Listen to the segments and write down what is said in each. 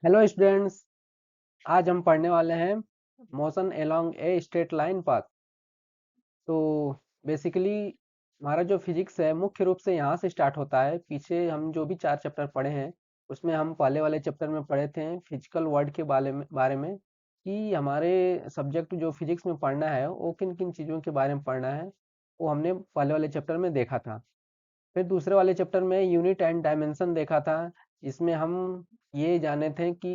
Hello students. आज हम पढ़ने वाले हैं motion along a straight line path. तो बेसिकली हमारा जो फिजिक्स है मुख्य रूप से यहाँ से स्टार्ट होता है। पीछे हम जो भी 4 चैप्टर पढ़े हैं उसमें हम पहले वाले चैप्टर में पढ़े थे फिजिकल वर्ल्ड के बारे में कि हमारे सब्जेक्ट जो फिजिक्स में पढ़ना है वो किन किन चीज़ों के बारे में पढ़ना है, वो हमने पहले वाले चैप्टर में देखा था। फिर दूसरे वाले चैप्टर में यूनिट एंड डायमेंशन देखा था। इसमें हम ये जाने थे कि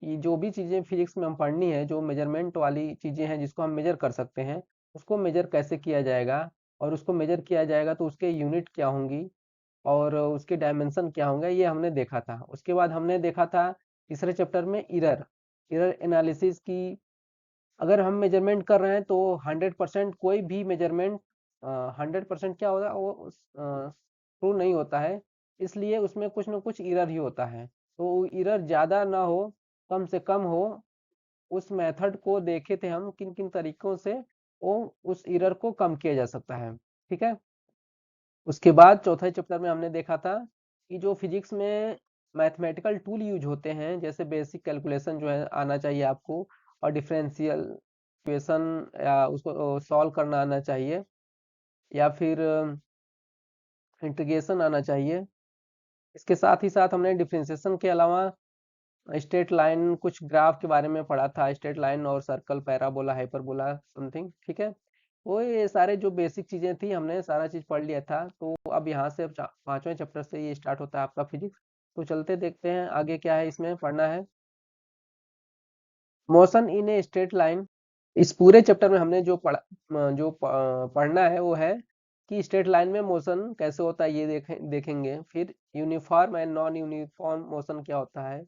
ये जो भी चीज़ें फिजिक्स में हम पढ़नी है, जो मेजरमेंट वाली चीज़ें हैं जिसको हम मेजर कर सकते हैं, उसको मेजर कैसे किया जाएगा, और उसको मेजर किया जाएगा तो उसके यूनिट क्या होंगी और उसके डायमेंशन क्या होंगे, ये हमने देखा था। उसके बाद हमने देखा था तीसरे चैप्टर में इरर इरर एनालिसिस की। अगर हम मेजरमेंट कर रहे हैं तो 100% कोई भी मेजरमेंट 100% क्या होगा वो ट्रू नहीं होता है, इसलिए उसमें कुछ ना कुछ इरर ही होता है। तो इरर ज़्यादा ना हो, कम से कम हो, उस मेथड को देखे थे हम किन किन तरीकों से वो उस एरर को कम किया जा सकता है। ठीक है। उसके बाद चौथे चैप्टर में हमने देखा था कि जो फिजिक्स में मैथमेटिकल टूल यूज होते हैं, जैसे बेसिक कैलकुलेशन जो है आना चाहिए आपको, और डिफरेंशियल इक्वेशन या उसको सॉल्व करना आना चाहिए, या फिर इंटीग्रेशन आना चाहिए। इसके साथ ही साथ हमने डिफरेंशिएशन के अलावा स्ट्रेट लाइन कुछ ग्राफ के बारे में पढ़ा था, स्ट्रेट लाइन और सर्कल, पैराबोला, हाइपरबोला, समथिंग। ठीक है। वो ये सारे जो बेसिक चीजें थी हमने सारा चीज पढ़ लिया था। तो अब यहाँ से अब पांचवें चैप्टर से ये स्टार्ट होता है आपका फिजिक्स। तो चलते देखते हैं आगे क्या है इसमें पढ़ना है। Motion in a straight line. इस पूरे चैप्टर में हमने पढ़ना है वो है कि स्ट्रेट लाइन में मोशन कैसे होता है, ये देखेंगे। फिर uniform and non uniform motion क्या होता है,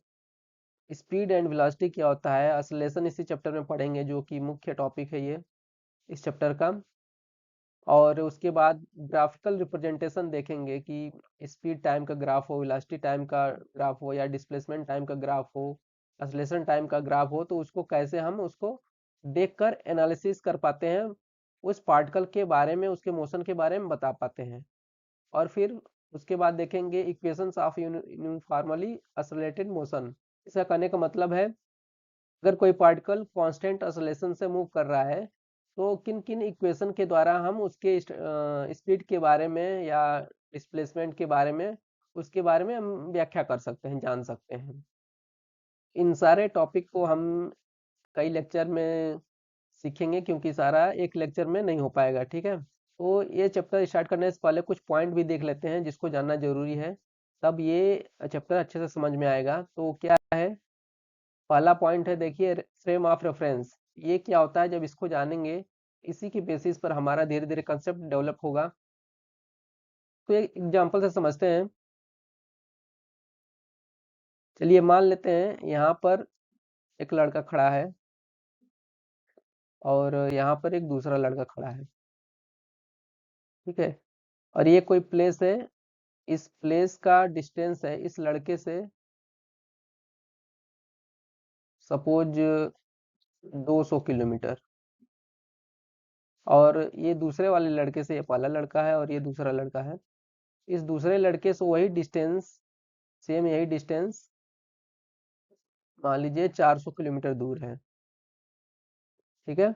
स्पीड एंड वेलोसिटी क्या होता है, एक्सेलरेशन इसी चैप्टर में पढ़ेंगे जो कि मुख्य टॉपिक है ये इस चैप्टर का। और उसके बाद ग्राफिकल रिप्रेजेंटेशन देखेंगे कि स्पीड टाइम का ग्राफ हो, वेलोसिटी टाइम का ग्राफ हो, या डिस्प्लेसमेंट टाइम का ग्राफ हो, एक्सेलरेशन टाइम का ग्राफ हो, तो उसको कैसे हम उसको देखकर एनालिसिस कर पाते हैं, उस पार्टिकल के बारे में, उसके मोशन के बारे में बता पाते हैं। और फिर उसके बाद देखेंगे equations of uniformly accelerated motion. इसका कहने का मतलब है अगर कोई पार्टिकल कांस्टेंट एक्सेलरेशन से मूव कर रहा है तो किन किन इक्वेशन के द्वारा हम उसके स्पीड के बारे में या डिस्प्लेसमेंट के बारे में, उसके बारे में हम व्याख्या कर सकते हैं, जान सकते हैं। इन सारे टॉपिक को हम कई लेक्चर में सीखेंगे क्योंकि सारा एक लेक्चर में नहीं हो पाएगा। ठीक है। तो ये चैप्टर स्टार्ट करने से पहले कुछ पॉइंट भी देख लेते हैं जिसको जानना जरूरी है, तब ये चैप्टर अच्छे से समझ में आएगा। तो क्या है, पहला पॉइंट है, देखिए, फ्रेम ऑफ रेफरेंस। ये क्या होता है, जब इसको जानेंगे इसी की बेसिस पर हमारा धीरे धीरे कंसेप्ट डेवलप होगा। तो एक एग्जांपल से समझते हैं। चलिए मान लेते हैं यहाँ पर एक लड़का खड़ा है और यहाँ पर एक दूसरा लड़का खड़ा है। ठीक है। और ये कोई प्लेस है, इस प्लेस का डिस्टेंस है इस लड़के से सपोज 200 किलोमीटर, और ये दूसरे वाले लड़के से, ये पहला लड़का है और ये दूसरा लड़का है, इस दूसरे लड़के से वही डिस्टेंस, सेम यही डिस्टेंस मान लीजिए 400 किलोमीटर दूर है। ठीक है।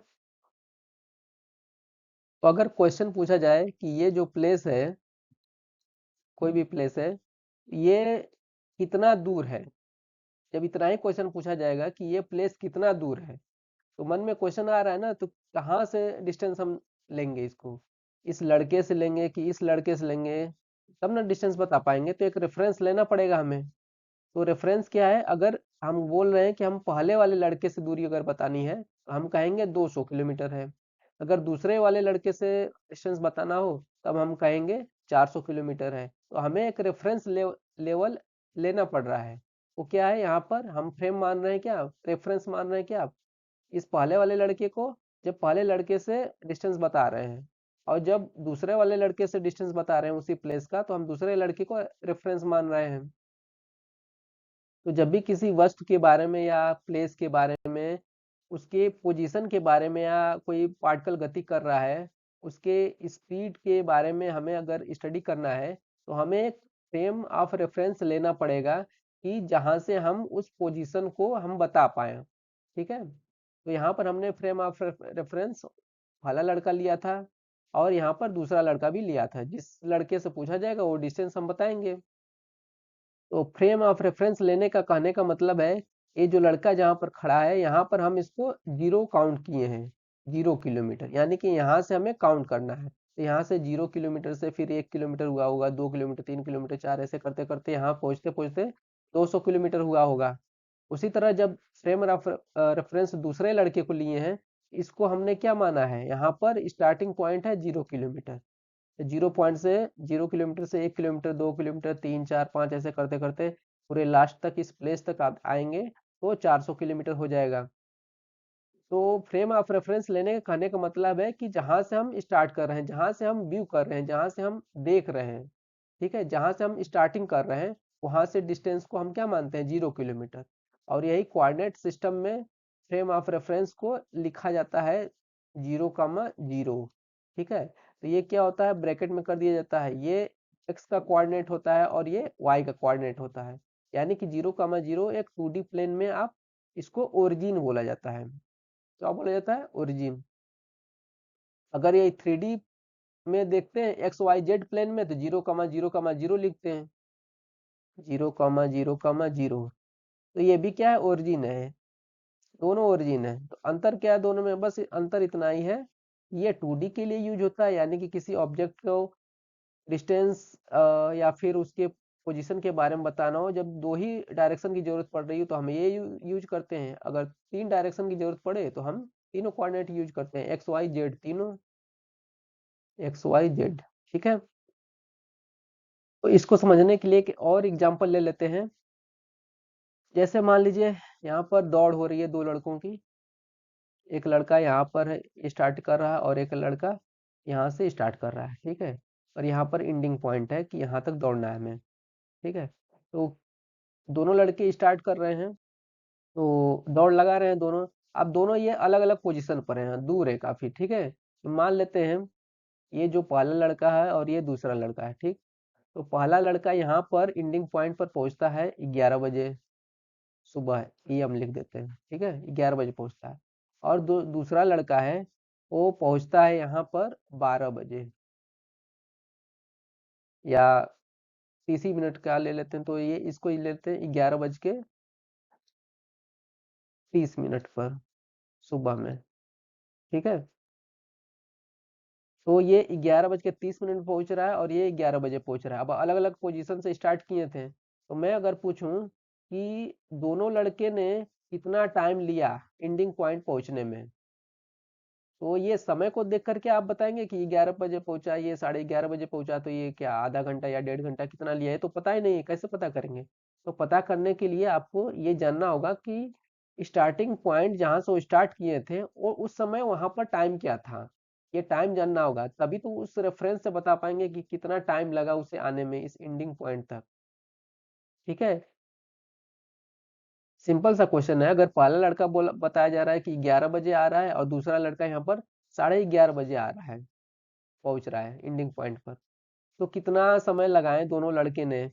तो अगर क्वेश्चन पूछा जाए कि ये जो प्लेस है, कोई भी प्लेस है, ये कितना दूर है, जब इतना ही क्वेश्चन पूछा जाएगा कि ये प्लेस कितना दूर है, तो मन में क्वेश्चन आ रहा है ना, तो कहाँ से डिस्टेंस हम लेंगे इसको, इस लड़के से लेंगे कि इस लड़के से लेंगे, तब ना डिस्टेंस बता पाएंगे। तो एक रेफरेंस लेना पड़ेगा हमें। तो रेफरेंस क्या है, अगर हम बोल रहे हैं कि हम पहले वाले लड़के से दूरी अगर बतानी है तो हम कहेंगे 200 किलोमीटर है। अगर दूसरे वाले लड़के से डिस्टेंस बताना हो तब हम कहेंगे 400 किलोमीटर है। तो हमें एक लेवल लेना पड़ रहा है। वो क्या है, यहाँ पर हम फ्रेम मान रहे हैं, क्या रेफरेंस मान रहे हैं, क्या इस पहले वाले लड़के को, जब पहले लड़के से डिस्टेंस बता रहे हैं, और जब दूसरे वाले लड़के से डिस्टेंस बता रहे हैं उसी प्लेस का, तो हम दूसरे लड़के को रेफरेंस मान रहे हैं। तो जब भी किसी वस्तु के बारे में या प्लेस के बारे में, उसके पोजीशन के बारे में, या कोई पार्टिकल गति कर रहा है, उसके स्पीड के बारे में हमें अगर स्टडी करना है तो हमें एक फ्रेम ऑफ रेफरेंस लेना पड़ेगा कि जहां से हम उस पोजीशन को हम बता पाए। ठीक है, तो यहाँ पर हमने फ्रेम ऑफ रेफरेंस पहला लड़का लिया था और यहाँ पर दूसरा लड़का भी लिया था। जिस लड़के से पूछा जाएगा वो डिस्टेंस हम बताएंगे। तो फ्रेम ऑफ रेफरेंस लेने का कहने का मतलब है, ये जो लड़का जहाँ पर खड़ा है यहाँ पर हम इसको 0 काउंट किए हैं, 0 किलोमीटर, यानी कि यहाँ से हमें काउंट करना है। तो यहाँ से 0 किलोमीटर से फिर 1 किलोमीटर हुआ होगा, 2 किलोमीटर, 3 किलोमीटर, 4, ऐसे करते करते यहाँ पहुँचते पहुँचते 200 किलोमीटर हुआ होगा। उसी तरह जब फ्रेम रेफरेंस दूसरे लड़के को लिए हैं, इसको हमने क्या माना है, यहाँ पर स्टार्टिंग पॉइंट है 0 किलोमीटर। 0 पॉइंट से 0 किलोमीटर से 1 किलोमीटर, 2 किलोमीटर, 3, 4, 5, ऐसे करते करते पूरे लास्ट तक इस प्लेस तक आप आएंगे तो 400 किलोमीटर हो जाएगा। तो फ्रेम ऑफ रेफरेंस लेने का कहने का मतलब है कि जहां से हम स्टार्ट कर रहे हैं, जहां से हम व्यू कर रहे हैं, जहां से हम देख रहे हैं, ठीक है, जहां से हम स्टार्टिंग कर रहे हैं, वहां से डिस्टेंस को हम क्या मानते हैं, 0 किलोमीटर। और यही कोऑर्डिनेट सिस्टम में फ्रेम ऑफ रेफरेंस को लिखा जाता है 0,0। ठीक है, तो ये क्या होता है, ब्रैकेट में कर दिया जाता है, ये एक्स का कोऑर्डिनेट होता है और ये वाई का कोऑर्डिनेट होता है। यानी कि 0,0 एक 2D प्लेन में आप इसको ओरिजिन बोला जाता है। क्या बोला जाता है, ओरिजिन। अगर ये 3D में देखते हैं एक्स वाई जेड प्लेन में, तो 0,0,0 लिखते हैं, 0,0,0। तो ये भी क्या है, ओरिजिन है, दोनों ओरिजिन है। तो अंतर क्या है दोनों में, बस अंतर इतना ही है, ये 2D के लिए यूज होता है, यानी कि किसी ऑब्जेक्ट को डिस्टेंस या फिर उसके पोजीशन के बारे में बताना हो, जब 2 ही डायरेक्शन की जरूरत पड़ रही हो तो हम ये यूज करते हैं। अगर 3 डायरेक्शन की जरूरत पड़े तो हम तीनों कोऑर्डिनेट यूज करते हैं, एक्स वाई जेड तीनों, एक्स वाई जेड। ठीक है, तो इसको समझने के लिए एक और एग्जांपल ले लेते हैं। जैसे मान लीजिए यहाँ पर दौड़ हो रही है 2 लड़कों की, एक लड़का यहाँ पर स्टार्ट कर रहा है और एक लड़का यहाँ से स्टार्ट कर रहा है। ठीक है, और यहाँ पर एंडिंग पॉइंट है कि यहाँ तक दौड़ना है हमें। ठीक है, तो दोनों लड़के स्टार्ट कर रहे हैं, तो दौड़ लगा रहे हैं दोनों। अब दोनों ये अलग अलग पोजीशन पर हैं, दूर है काफी। ठीक है, तो मान लेते हैं ये जो पहला लड़का है और ये दूसरा लड़का है। ठीक, तो पहला लड़का यहाँ पर एंडिंग पॉइंट पर पहुंचता है 11 बजे सुबह, ये हम लिख देते हैं। ठीक है, 11 बजे पहुंचता है। और दूसरा लड़का है वो पहुंचता है यहाँ पर 12 बजे, या 30 मिनट का ले लेते हैं, तो ये इसको ही लेते हैं 11:30 पर सुबह में। ठीक है, तो ये 11:30 पहुंच रहा है और ये 11 बजे पहुंच रहा है। अब अलग अलग पोजीशन से स्टार्ट किए थे, तो मैं अगर पूछूं कि दोनों लड़के ने कितना टाइम लिया एंडिंग पॉइंट पहुंचने में, तो ये समय को देख करके आप बताएंगे कि 11 बजे पहुंचा, ये 11:30 बजे पहुंचा, तो ये क्या आधा घंटा या 1.5 घंटा कितना लिया है, तो पता ही नहीं है, कैसे पता करेंगे। तो पता करने के लिए आपको ये जानना होगा कि स्टार्टिंग पॉइंट जहां से वो स्टार्ट किए थे और उस समय वहां पर टाइम क्या था, ये टाइम जानना होगा, तभी तो उस रेफरेंस से बता पाएंगे कि कितना टाइम लगा उसे आने में इस एंडिंग पॉइंट तक। ठीक है, सिंपल सा क्वेश्चन है। अगर पहला लड़का बोला बताया जा रहा है कि 11 बजे आ रहा है और दूसरा लड़का यहाँ पर 11:30 बजे आ रहा है, पहुंच रहा है एंडिंग पॉइंट पर, तो कितना समय लगाए दोनों लड़के ने,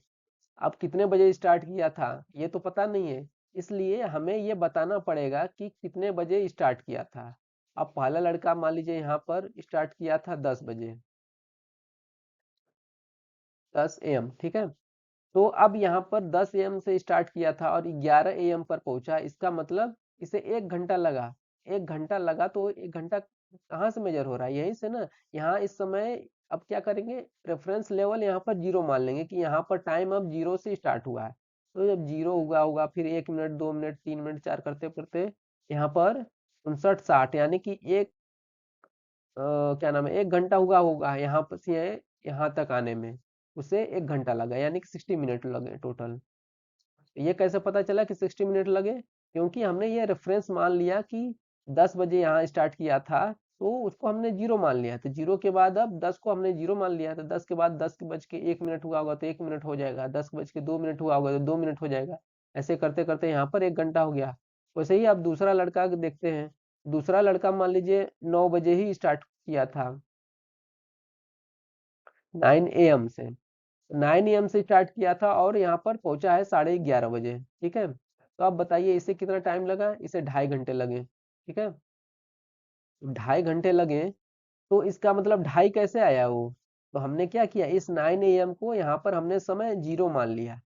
अब कितने बजे स्टार्ट किया था ये तो पता नहीं है, इसलिए हमें ये बताना पड़ेगा कि कितने बजे स्टार्ट किया था। अब पहला लड़का मान लीजिए यहाँ पर स्टार्ट किया था 10 बजे, 10 AM। ठीक है, तो अब यहाँ पर 10 AM से स्टार्ट किया था और 11 AM पर पहुंचा, इसका मतलब इसे 1 घंटा लगा। 1 घंटा लगा तो 1 घंटा कहाँ से मेजर हो रहा है, यहीं से ना। यहाँ इस समय अब क्या करेंगे, रेफरेंस लेवल यहाँ पर 0 मान लेंगे कि यहाँ पर टाइम अब 0 से स्टार्ट हुआ है। तो जब 0 हुआ होगा, फिर 1 मिनट, 2 मिनट, 3 मिनट, 4 करते करते यहाँ पर 59, 60, यानी कि एक क्या नाम है, 1 घंटा हुआ होगा यहाँ पर से यहाँ तक आने में, उसे 1 घंटा लगा, यानी कि 60 मिनट लगे टोटल। ये कैसे पता चला कि 60 मिनट लगे, क्योंकि हमने ये रेफरेंस मान लिया कि 10 बजे यहाँ स्टार्ट किया था, तो उसको हमने 0 मान लिया, तो 0 के बाद अब 10 को हमने 0 मान लिया, तो 10 के बाद 10 बज के 1 मिनट हुआ होगा तो 1 मिनट हो जाएगा, 10 बज के 2 मिनट हुआ होगा तो 2 मिनट हो जाएगा। ऐसे करते करते यहाँ पर 1 घंटा हो गया। वैसे ही अब दूसरा लड़का देखते हैं। दूसरा लड़का मान लीजिए 9 बजे ही स्टार्ट किया था, 9 AM से। 9 AM से स्टार्ट किया था और यहाँ पर पहुंचा है 11:30 बजे। ठीक है, तो आप बताइए इसे कितना टाइम लगा, इसे 2.5 घंटे लगे। ठीक है, 2.5 घंटे लगे, तो इसका मतलब ढाई कैसे आया वो, तो हमने क्या किया, इस 9 AM को यहाँ पर हमने समय 0 मान लिया।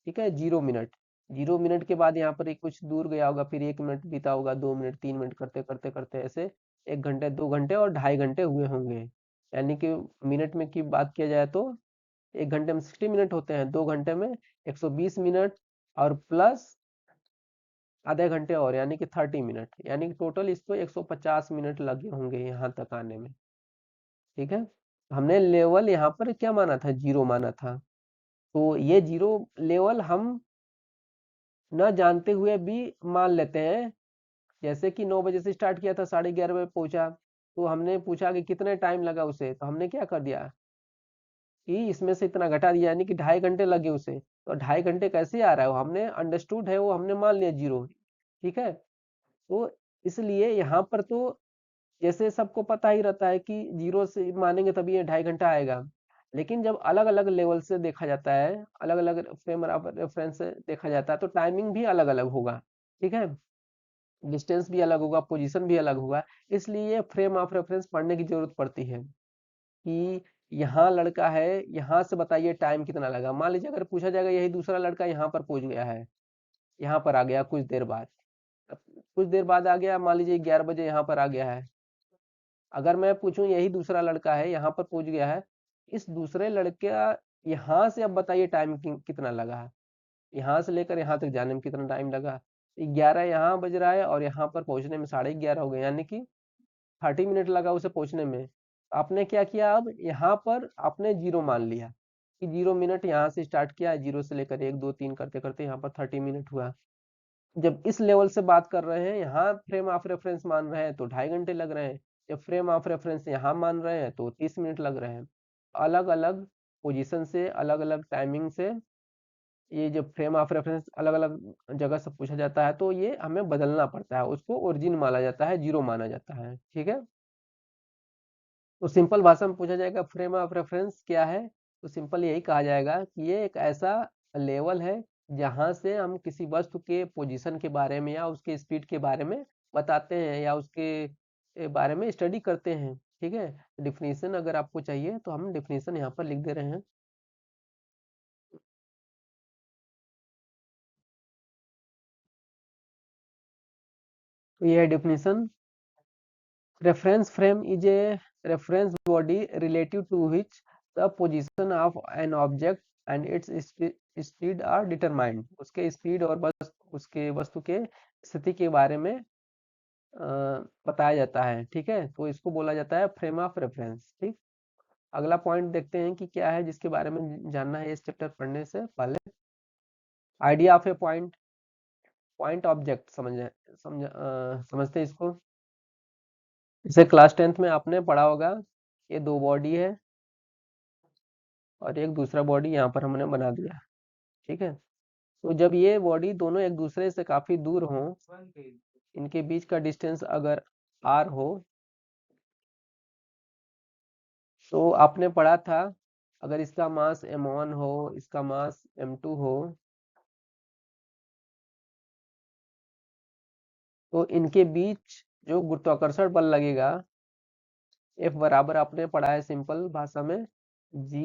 ठीक है, 0 मिनट, 0 मिनट के बाद यहाँ पर एक कुछ दूर गया होगा, फिर 1 मिनट बीता होगा, 2 मिनट, 3 मिनट करते करते करते ऐसे 1 घंटे, 2 घंटे और 2.5 घंटे हुए होंगे। यानी कि मिनट में की बात किया जाए तो 1 घंटे में 60 मिनट होते हैं, 2 घंटे में 120 मिनट, और प्लस आधे घंटे और यानी कि 30 मिनट, यानी कि टोटल इसको 150 मिनट लगे होंगे यहाँ तक आने में। ठीक है, हमने लेवल यहाँ पर क्या माना था, 0 माना था, तो ये 0 लेवल हम न जानते हुए भी मान लेते हैं। जैसे कि 9 बजे से स्टार्ट किया था, 11:30 बजे पहुंचा, तो हमने पूछा कि कितने टाइम लगा उसे, तो हमने क्या कर दिया कि इसमें से इतना घटा दिया, यानी कि 2.5 घंटे लगे उसे। तो 2.5 घंटे कैसे आ रहा है, वो हमने अंडरस्टूड है, वो हमने मान लिया 0। ठीक है, तो इसलिए यहाँ पर तो जैसे सबको पता ही रहता है कि 0 से मानेंगे तभी ये 2.5 घंटा आएगा। लेकिन जब अलग अलग लेवल से देखा जाता है, अलग अलग फ्रेम ऑफ रेफरेंस से देखा जाता है, तो टाइमिंग भी अलग अलग होगा। ठीक है, डिस्टेंस भी अलग होगा, पोजीशन भी अलग होगा। इसलिए फ्रेम ऑफ रेफरेंस पढ़ने की जरूरत पड़ती है कि यहाँ लड़का है, यहाँ से बताइए टाइम कितना लगा। मान लीजिए अगर पूछा जाएगा यही दूसरा लड़का यहाँ पर पहुंच गया है, यहाँ पर आ गया कुछ देर बाद, अब कुछ देर बाद आ गया, मान लीजिए 11 बजे यहाँ पर आ गया है। अगर मैं पूछूं यही दूसरा लड़का है, यहाँ पर पहुंच गया है, इस दूसरे लड़के यहाँ से अब बताइए टाइम कितना लगा है, यहाँ से लेकर यहाँ तक जाने में कितना टाइम लगा। 11 यहाँ बज रहा है और यहाँ पर पहुंचने में 11:30 हो गए, यानी कि 30 मिनट लगा उसे पहुंचने में। आपने क्या किया, अब यहाँ पर आपने 0 मान लिया कि 0 मिनट यहाँ से स्टार्ट किया, 0 से लेकर 1 2 3 करते करते यहाँ पर 30 मिनट हुआ। जब इस लेवल से बात कर रहे हैं, यहाँ फ्रेम ऑफ रेफरेंस मान रहे हैं तो 2.5 घंटे लग रहे हैं। जब फ्रेम ऑफ रेफरेंस यहाँ मान रहे हैं तो 30 मिनट लग रहे हैं। अलग अलग पोजीशन से, अलग अलग टाइमिंग से ये जो फ्रेम ऑफ रेफरेंस अलग अलग जगह से पूछा जाता है, तो ये हमें बदलना पड़ता है, उसको ओरिजिन माना जाता है, 0 माना जाता है। ठीक है, तो सिंपल भाषा में पूछा जाएगा फ्रेम ऑफ रेफरेंस क्या है, तो सिंपल यही कहा जाएगा कि ये एक ऐसा लेवल है जहां से हम किसी वस्तु के पोजीशन के बारे में या उसके स्पीड के बारे में बताते हैं, या उसके बारे में स्टडी करते हैं। ठीक है, डिफिनीशन अगर आपको चाहिए तो हम डिफिनीशन यहाँ पर लिख दे रहे हैं। तो ये है definition. Reference frame is a reference body relative to which the position of an object and its speed are determined। उसके स्पीड और बस उसके वस्तु के स्थिति के बारे में बताया जाता है। ठीक है, तो इसको बोला जाता है फ्रेम ऑफ रेफरेंस। ठीक, अगला पॉइंट देखते हैं कि क्या है जिसके बारे में जानना है इस चैप्टर पढ़ने से पहले। Idea of A point, point object समझते हैं इसको। जैसे क्लास 10th में आपने पढ़ा होगा, ये दो बॉडी है और एक दूसरा बॉडी यहाँ पर हमने बना दिया। ठीक है, तो जब ये बॉडी दोनों एक दूसरे से काफी दूर हो, इनके बीच का डिस्टेंस अगर r हो, तो आपने पढ़ा था अगर इसका मास m1 हो, इसका मास m2 हो, तो इनके बीच जो गुरुत्वाकर्षण बल लगेगा, F बराबर आपने पढ़ा है सिंपल भाषा में G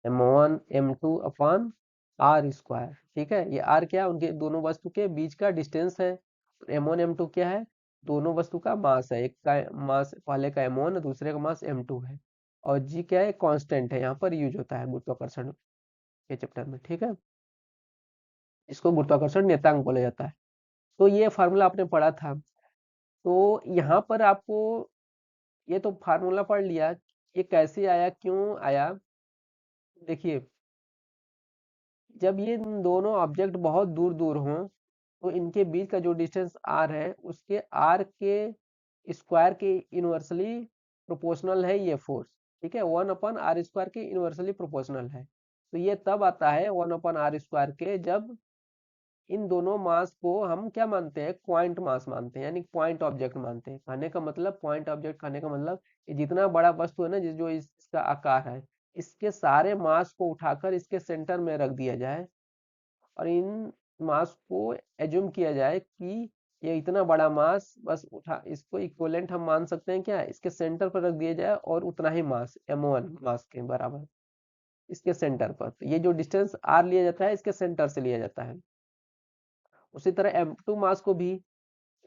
m1 m2 upon are square. ठीक है, ये आर क्या है, उनके दोनों वस्तु के बीच का डिस्टेंस है। m1 m2 क्या है, दोनों वस्तु का मास है, एक का मास पहले का m1 दूसरे का मास m2 है। और g क्या है, कांस्टेंट है, यहाँ पर यूज होता है गुरुत्वाकर्षण के चैप्टर में। ठीक है, इसको गुरुत्वाकर्षण नियतांक बोला जाता है। तो ये फार्मूला आपने पढ़ा था, तो यहाँ पर आपको ये तो फार्मूला पढ़ लिया, ये कैसे आया, क्यों आया। देखिए, जब ये दोनों ऑब्जेक्ट बहुत दूर दूर हों, तो इनके बीच का जो डिस्टेंस r है, उसके r के स्क्वायर के इनवर्सली प्रोपोर्शनल है ये फोर्स। ठीक है, 1/r² के इनवर्सली प्रोपोर्शनल है। तो ये तब आता है 1/r² के जब इन दोनों मास को हम क्या मानते हैं, पॉइंट मास मानते हैं, यानी पॉइंट ऑब्जेक्ट मानते हैं। कहने का मतलब पॉइंट ऑब्जेक्ट, कहने का मतलब ये जितना बड़ा वस्तु है ना, जो इसका आकार है, इसके सारे मास को उठाकर इसके सेंटर में रख दिया जाए और इन मास को एज्यूम किया जाए कि ये इतना बड़ा मास, बस उठा इसको इक्विवेलेंट हम मान सकते हैं क्या, इसके सेंटर पर रख दिया जाए और उतना ही मास m1 मास के बराबर इसके सेंटर पर। तो ये जो डिस्टेंस r लिया जाता है इसके सेंटर से लिया जाता है। उसी तरह m2 मास को भी,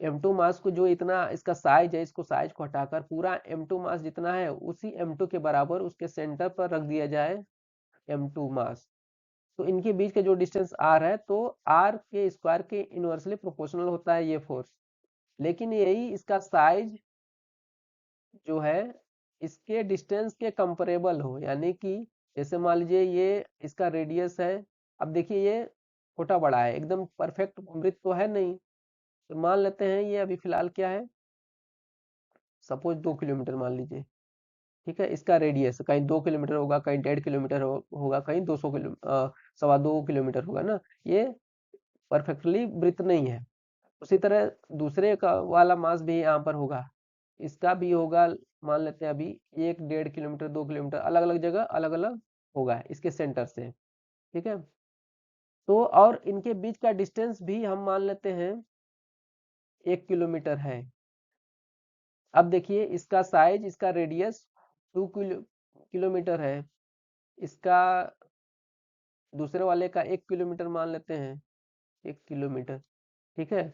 m2 मास को जो इतना इसका साइज है, इसको साइज को हटाकर पूरा m2 मास जितना है उसी m2 के बराबर उसके सेंटर पर रख दिया जाए m2 मास। तो इनके बीच का जो डिस्टेंस r है, तो r के स्क्वायर के इनवर्सली प्रोपोर्शनल होता है ये फोर्स। लेकिन यही इसका साइज जो है इसके डिस्टेंस के कंपेरेबल हो, यानी कि जैसे मान लीजिए ये इसका रेडियस है। अब देखिए ये छोटा बड़ा है, एकदम परफेक्ट वृत्त तो है नहीं। तो मान लेते हैं ये अभी फिलहाल क्या है, सपोज 2 किलोमीटर मान लीजिए, ठीक है। इसका रेडियस कहीं 2 किलोमीटर होगा, कहीं 1.5 किलोमीटर होगा, कहीं 200 सवा 2 किलोमीटर होगा ना। ये परफेक्टली वृत्त नहीं है। उसी तरह दूसरे का वाला मास भी यहाँ पर होगा, इसका भी होगा। मान लेते हैं अभी 1 1.5 किलोमीटर 2 किलोमीटर अलग अलग जगह अलग अलग होगा इसके सेंटर से, ठीक है। तो और इनके बीच का डिस्टेंस भी हम मान लेते हैं 1 किलोमीटर है। अब देखिए इसका साइज, इसका रेडियस 2 किलोमीटर है, इसका दूसरे वाले का 1 किलोमीटर मान लेते हैं, 1 किलोमीटर, ठीक है।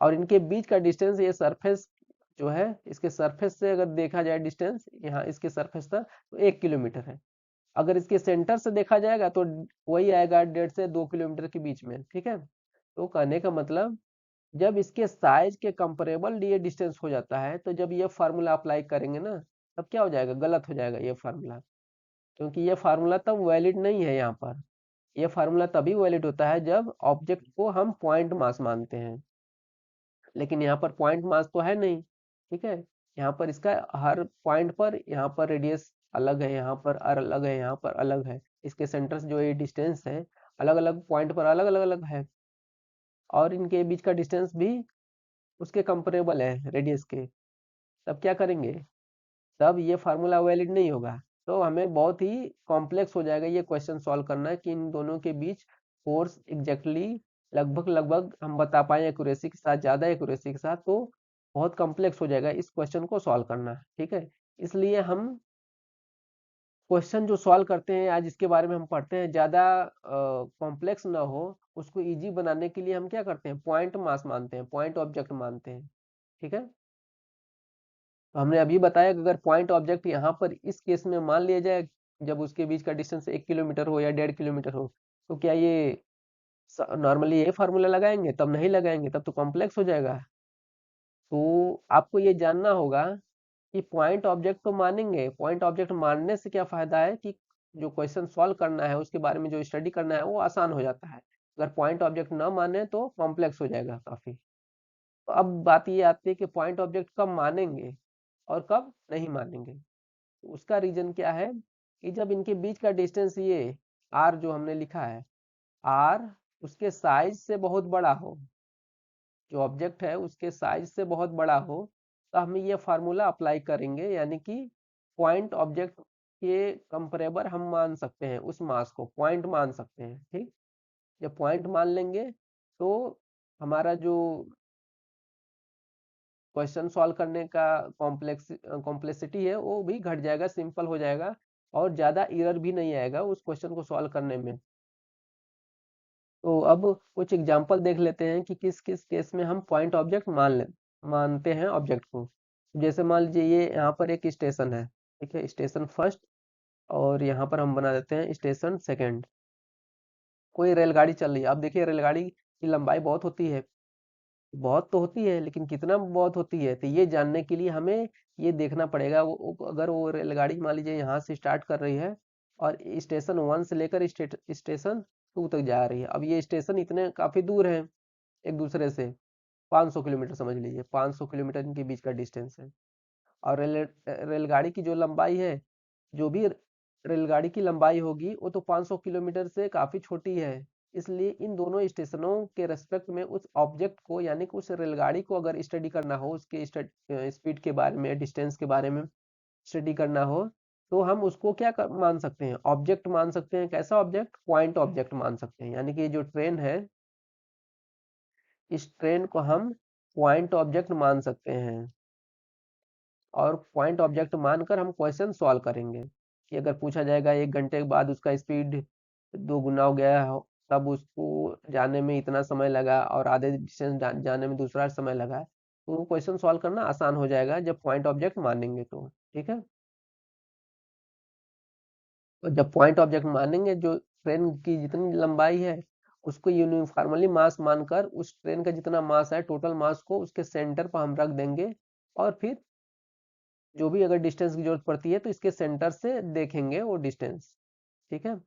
और इनके बीच का डिस्टेंस, ये सरफेस जो है, इसके सरफेस से अगर देखा जाए डिस्टेंस यहाँ इसके सरफेस तक, तो 1 किलोमीटर है। अगर इसके सेंटर से देखा जाएगा तो वही आएगा 1.5 से 2 किलोमीटर के बीच में, ठीक है। तो कहने का मतलब जब इसके साइज के कंपेरेबल ये डिस्टेंस हो जाता है, तो जब ये फार्मूला अप्लाई करेंगे ना, तब क्या हो जाएगा, गलत हो जाएगा ये फार्मूला। क्योंकि ये फार्मूला तब वैलिड नहीं है यहाँ पर। ये फार्मूला तभी वैलिड होता है जब ऑब्जेक्ट को हम पॉइंट मास मानते हैं। लेकिन यहाँ पर पॉइंट मास तो है नहीं, ठीक है। यहाँ पर इसका हर पॉइंट पर, यहाँ पर रेडियस अलग है, यहाँ पर अलग है, यहाँ पर अलग है। इसके सेंटर से जो ये डिस्टेंस है अलग अलग पॉइंट पर अलग अलग अलग है, और इनके बीच का डिस्टेंस भी उसके कंपेरेबल है रेडियस के। तब क्या करेंगे, तब ये फार्मूला वैलिड नहीं होगा। तो हमें बहुत ही कॉम्प्लेक्स हो जाएगा ये क्वेश्चन सॉल्व करना है कि इन दोनों के बीच फोर्स एग्जैक्टली लगभग लगभग हम बता पाए एक्यूरेसी के साथ, ज्यादा एक्यूरेसी के साथ। तो बहुत कॉम्प्लेक्स हो जाएगा इस क्वेश्चन को सॉल्व करना, ठीक है। इसलिए हम क्वेश्चन जो सॉल्व करते हैं आज, इसके बारे में हम पढ़ते हैं, ज्यादा कॉम्प्लेक्स ना हो, उसको इजी बनाने के लिए हम क्या करते हैं, पॉइंट मास मानते हैं, पॉइंट ऑब्जेक्ट मानते हैं, ठीक है। तो हमने अभी बताया कि अगर पॉइंट ऑब्जेक्ट यहाँ पर इस केस में मान लिया जाए, जब उसके बीच का डिस्टेंस 1 किलोमीटर हो या 1.5 किलोमीटर हो, तो क्या ये नॉर्मली ये फार्मूला लगाएंगे, तब नहीं लगाएंगे, तब तो कॉम्प्लेक्स हो जाएगा। तो आपको ये जानना होगा कि पॉइंट ऑब्जेक्ट तो मानेंगे, पॉइंट ऑब्जेक्ट मानने से क्या फायदा है कि जो क्वेश्चन सॉल्व करना है उसके बारे में जो स्टडी करना है वो आसान हो जाता है। अगर पॉइंट ऑब्जेक्ट ना माने तो कॉम्प्लेक्स हो जाएगा काफी। तो अब बात ये आती है कि पॉइंट ऑब्जेक्ट कब मानेंगे और कब नहीं मानेंगे। तो उसका रीजन क्या है कि जब इनके बीच का डिस्टेंस ये r जो हमने लिखा है, r उसके साइज से बहुत बड़ा हो, जो ऑब्जेक्ट है उसके साइज से बहुत बड़ा हो, तो हम ये फार्मूला अप्लाई करेंगे, यानी कि पॉइंट ऑब्जेक्ट के कंपेरेबल हम मान सकते हैं उस मास को, पॉइंट मान सकते हैं, ठीक। जब पॉइंट मान लेंगे तो हमारा जो क्वेश्चन सॉल्व करने का कॉम्प्लेक्सिटी है वो भी घट जाएगा, सिंपल हो जाएगा, और ज्यादा एरर भी नहीं आएगा उस क्वेश्चन को सॉल्व करने में। तो अब कुछ एग्जांपल देख लेते हैं कि किस किस केस में हम पॉइंट ऑब्जेक्ट मानते हैं ऑब्जेक्ट को। जैसे मान लीजिए ये यहाँ पर एक स्टेशन है, ठीक है, स्टेशन फर्स्ट, और यहाँ पर हम बना देते हैं स्टेशन सेकंड। कोई रेलगाड़ी चल रही है। अब देखिए रेलगाड़ी की लंबाई बहुत होती है, बहुत तो होती है, लेकिन कितना बहुत होती है, तो ये जानने के लिए हमें ये देखना पड़ेगा। अगर वो रेलगाड़ी मान लीजिए यहाँ से स्टार्ट कर रही है और स्टेशन 1 से लेकर स्टेशन 2 तक जा रही है। अब ये स्टेशन इतने काफी दूर है एक दूसरे से, 500 किलोमीटर समझ लीजिए, 500 किलोमीटर इनके बीच का डिस्टेंस है। और रेलगाड़ी की जो लंबाई है, जो भी रेलगाड़ी की लंबाई होगी वो तो 500 किलोमीटर से काफी छोटी है। इसलिए इन दोनों स्टेशनों के रेस्पेक्ट में उस ऑब्जेक्ट को यानी कि उस रेलगाड़ी को अगर स्टडी करना हो, उसके स्पीड के बारे में, डिस्टेंस के बारे में स्टडी करना हो, तो हम उसको क्या मान सकते हैं, ऑब्जेक्ट मान सकते हैं। कैसा ऑब्जेक्ट? पॉइंट ऑब्जेक्ट मान सकते हैं। यानी कि ये जो ट्रेन है, इस ट्रेन को हम पॉइंट ऑब्जेक्ट मान सकते हैं, और पॉइंट ऑब्जेक्ट मानकर हम क्वेश्चन सॉल्व करेंगे कि अगर पूछा जाएगा 1 घंटे के बाद उसका स्पीड 2 गुना हो गया हो, तब उसको जाने में इतना समय लगा और आधे डिस्टेंस जाने में दूसरा समय लगा, तो वो क्वेश्चन सॉल्व करना आसान हो जाएगा जब पॉइंट ऑब्जेक्ट मानेंगे तो। ठीक है, तो जब पॉइंट ऑब्जेक्ट मानेंगे, जो ट्रेन की जितनी लंबाई है उसको यूनिफॉर्मली मास मानकर उस ट्रेन का जितना मास है, टोटल मास को उसके सेंटर पर हम रख देंगे, और फिर जो भी अगर डिस्टेंस की जरूरत पड़ती है तो इसके सेंटर से देखेंगे वो डिस्टेंस। ठीक है, तो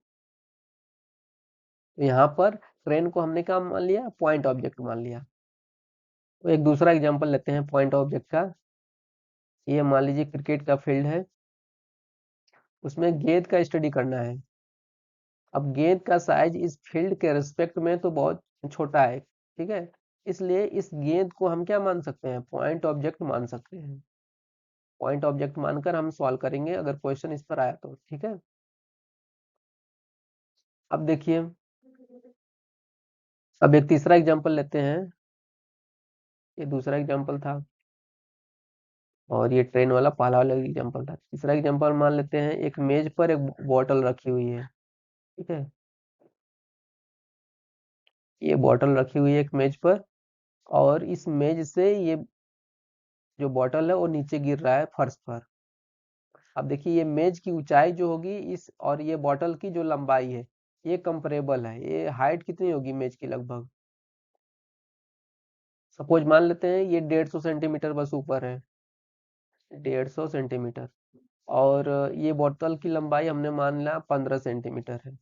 यहाँ पर ट्रेन को हमने क्या मान लिया? पॉइंट ऑब्जेक्ट मान लिया। तो एक दूसरा एग्जांपल लेते हैं पॉइंट ऑब्जेक्ट का। ये मान लीजिए क्रिकेट का फील्ड है, उसमें गेंद का स्टडी करना है। अब गेंद का साइज इस फील्ड के रिस्पेक्ट में तो बहुत छोटा है, ठीक है, इसलिए इस गेंद को हम क्या मान सकते हैं? पॉइंट ऑब्जेक्ट मान सकते हैं। पॉइंट ऑब्जेक्ट मानकर हम सॉल्व करेंगे अगर क्वेश्चन इस पर आया तो। ठीक है, अब देखिए, अब एक तीसरा एग्जांपल लेते हैं। ये दूसरा एग्जांपल था, और ये ट्रेन वाला पहला वाला एग्जांपल था। तीसरा एग्जांपल मान लेते हैं, एक मेज पर एक बॉटल रखी हुई है। ठीक है, ये बॉटल रखी हुई है एक मेज पर, और इस मेज से ये जो बॉटल है वो नीचे गिर रहा है फर्श पर। अब देखिए, ये मेज की ऊंचाई जो होगी इस, और ये बॉटल की जो लंबाई है, ये कंपेरेबल है। ये हाइट कितनी होगी मेज की? लगभग सपोज मान लेते हैं ये 150 सेंटीमीटर बस ऊपर है, 150 सेंटीमीटर, और ये बोतल की लंबाई हमने मान लिया 15 सेंटीमीटर है।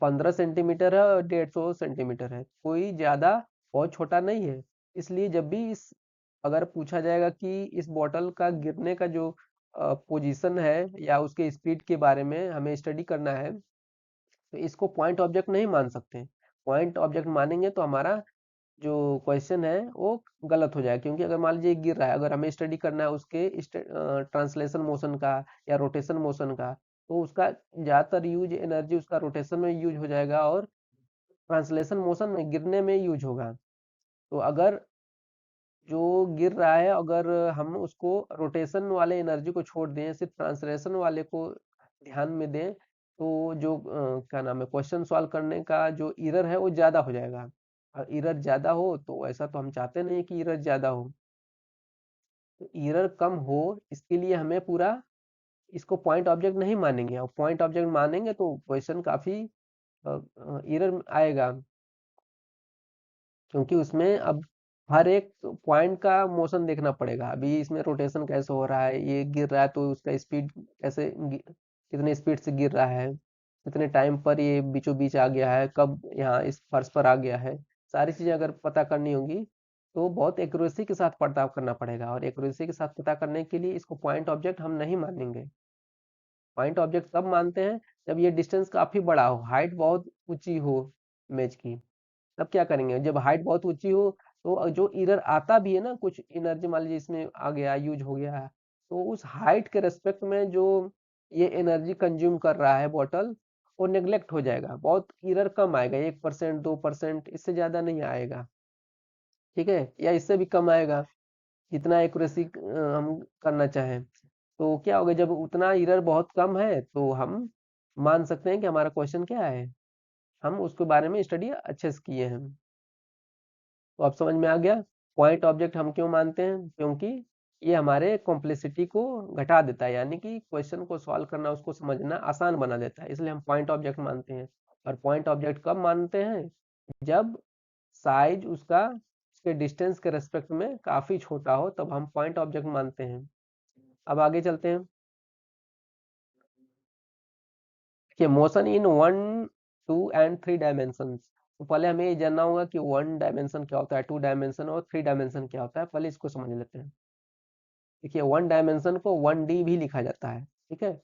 15 सेंटीमीटर है और 150 सेंटीमीटर है, कोई ज्यादा बहुत छोटा नहीं है। इसलिए जब भी इस, अगर पूछा जाएगा कि इस बॉटल का गिरने का जो पोजीशन है या उसके स्पीड के बारे में हमें स्टडी करना है, तो इसको पॉइंट ऑब्जेक्ट नहीं मान सकते। पॉइंट ऑब्जेक्ट मानेंगे तो हमारा जो क्वेश्चन है वो गलत हो जाएगा, क्योंकि अगर मान लीजिए गिर रहा है, अगर हमें स्टडी करना है उसके ट्रांसलेशन मोशन का या रोटेशन मोशन का, तो उसका ज्यादातर यूज एनर्जी उसका रोटेशन में यूज हो जाएगा, और ट्रांसलेशन मोशन में गिरने में यूज होगा। तो अगर जो गिर रहा है, अगर हम उसको रोटेशन वाले एनर्जी को छोड़ दें, सिर्फ ट्रांसलेशन वाले को ध्यान में दें, तो जो क्या नाम है, क्वेश्चन सॉल्व करने का जो एरर है वो ज्यादा हो जाएगा। और एरर ज्यादा हो तो ऐसा तो हम चाहते नहीं कि एरर ज्यादा हो, तो एरर कम हो इसके लिए हमें पूरा इसको पॉइंट ऑब्जेक्ट नहीं मानेंगे, और पॉइंट ऑब्जेक्ट मानेंगे तो क्वेश्चन काफी एरर आएगा, क्योंकि उसमें अब हर एक पॉइंट का मोशन देखना पड़ेगा। अभी इसमें रोटेशन कैसे हो रहा है, ये गिर रहा है तो उसका स्पीड कैसे, कितने स्पीड से गिर रहा है, कितने टाइम पर ये बीचों बीच आ गया है, कब यहाँ इस फर्श पर आ गया है, सारी चीजें अगर पता करनी होगी तो बहुत एक्यूरेसी के साथ पता करना पड़ेगा, और एक्यूरेसी के साथ पता करने के लिए इसको पॉइंट ऑब्जेक्ट हम नहीं मानेंगे। पॉइंट ऑब्जेक्ट तब मानते हैं जब ये डिस्टेंस काफी बड़ा हो, हाइट बहुत ऊंची हो इमेज की। तब क्या करेंगे? जब हाइट बहुत ऊंची हो तो जो एरर आता भी है ना, कुछ एनर्जी मान लीजिए इसमें आ गया, यूज हो गया है, तो उस हाइट के रेस्पेक्ट में जो ये एनर्जी कंज्यूम कर रहा है बॉटल, वो नेग्लेक्ट हो जाएगा, बहुत एरर कम आएगा, 1% 2%, इससे ज्यादा नहीं आएगा। ठीक है, या इससे भी कम आएगा, जितना एक्यूरेसी हम करना चाहें। तो क्या होगा, जब उतना एरर बहुत कम है तो हम मान सकते हैं कि हमारा क्वेश्चन क्या है, हम उसके बारे में स्टडी अच्छे से किए हैं। तो अब समझ में आ गया पॉइंट ऑब्जेक्ट हम क्यों मानते हैं, क्योंकि ये हमारे कॉम्प्लेक्सिटी को घटा देता है, यानी कि क्वेश्चन को सॉल्व करना, उसको समझना आसान बना देता है, इसलिए हम पॉइंट ऑब्जेक्ट मानते हैं। और पॉइंट ऑब्जेक्ट कब मानते हैं? जब साइज उसका उसके डिस्टेंस के रेस्पेक्ट में काफी छोटा हो, तब हम पॉइंट ऑब्जेक्ट मानते हैं। अब आगे चलते हैं कि मोशन इन 1 2 एंड 3 डायमेंशन। तो पहले हमें ये जानना होगा कि 1 डायमेंशन क्या होता है, 2 डायमेंशन और 3 डायमेंशन क्या होता है, पहले इसको समझ लेते हैं। देखिए, 1 डायमेंशन को 1D भी लिखा जाता है। ठीक है,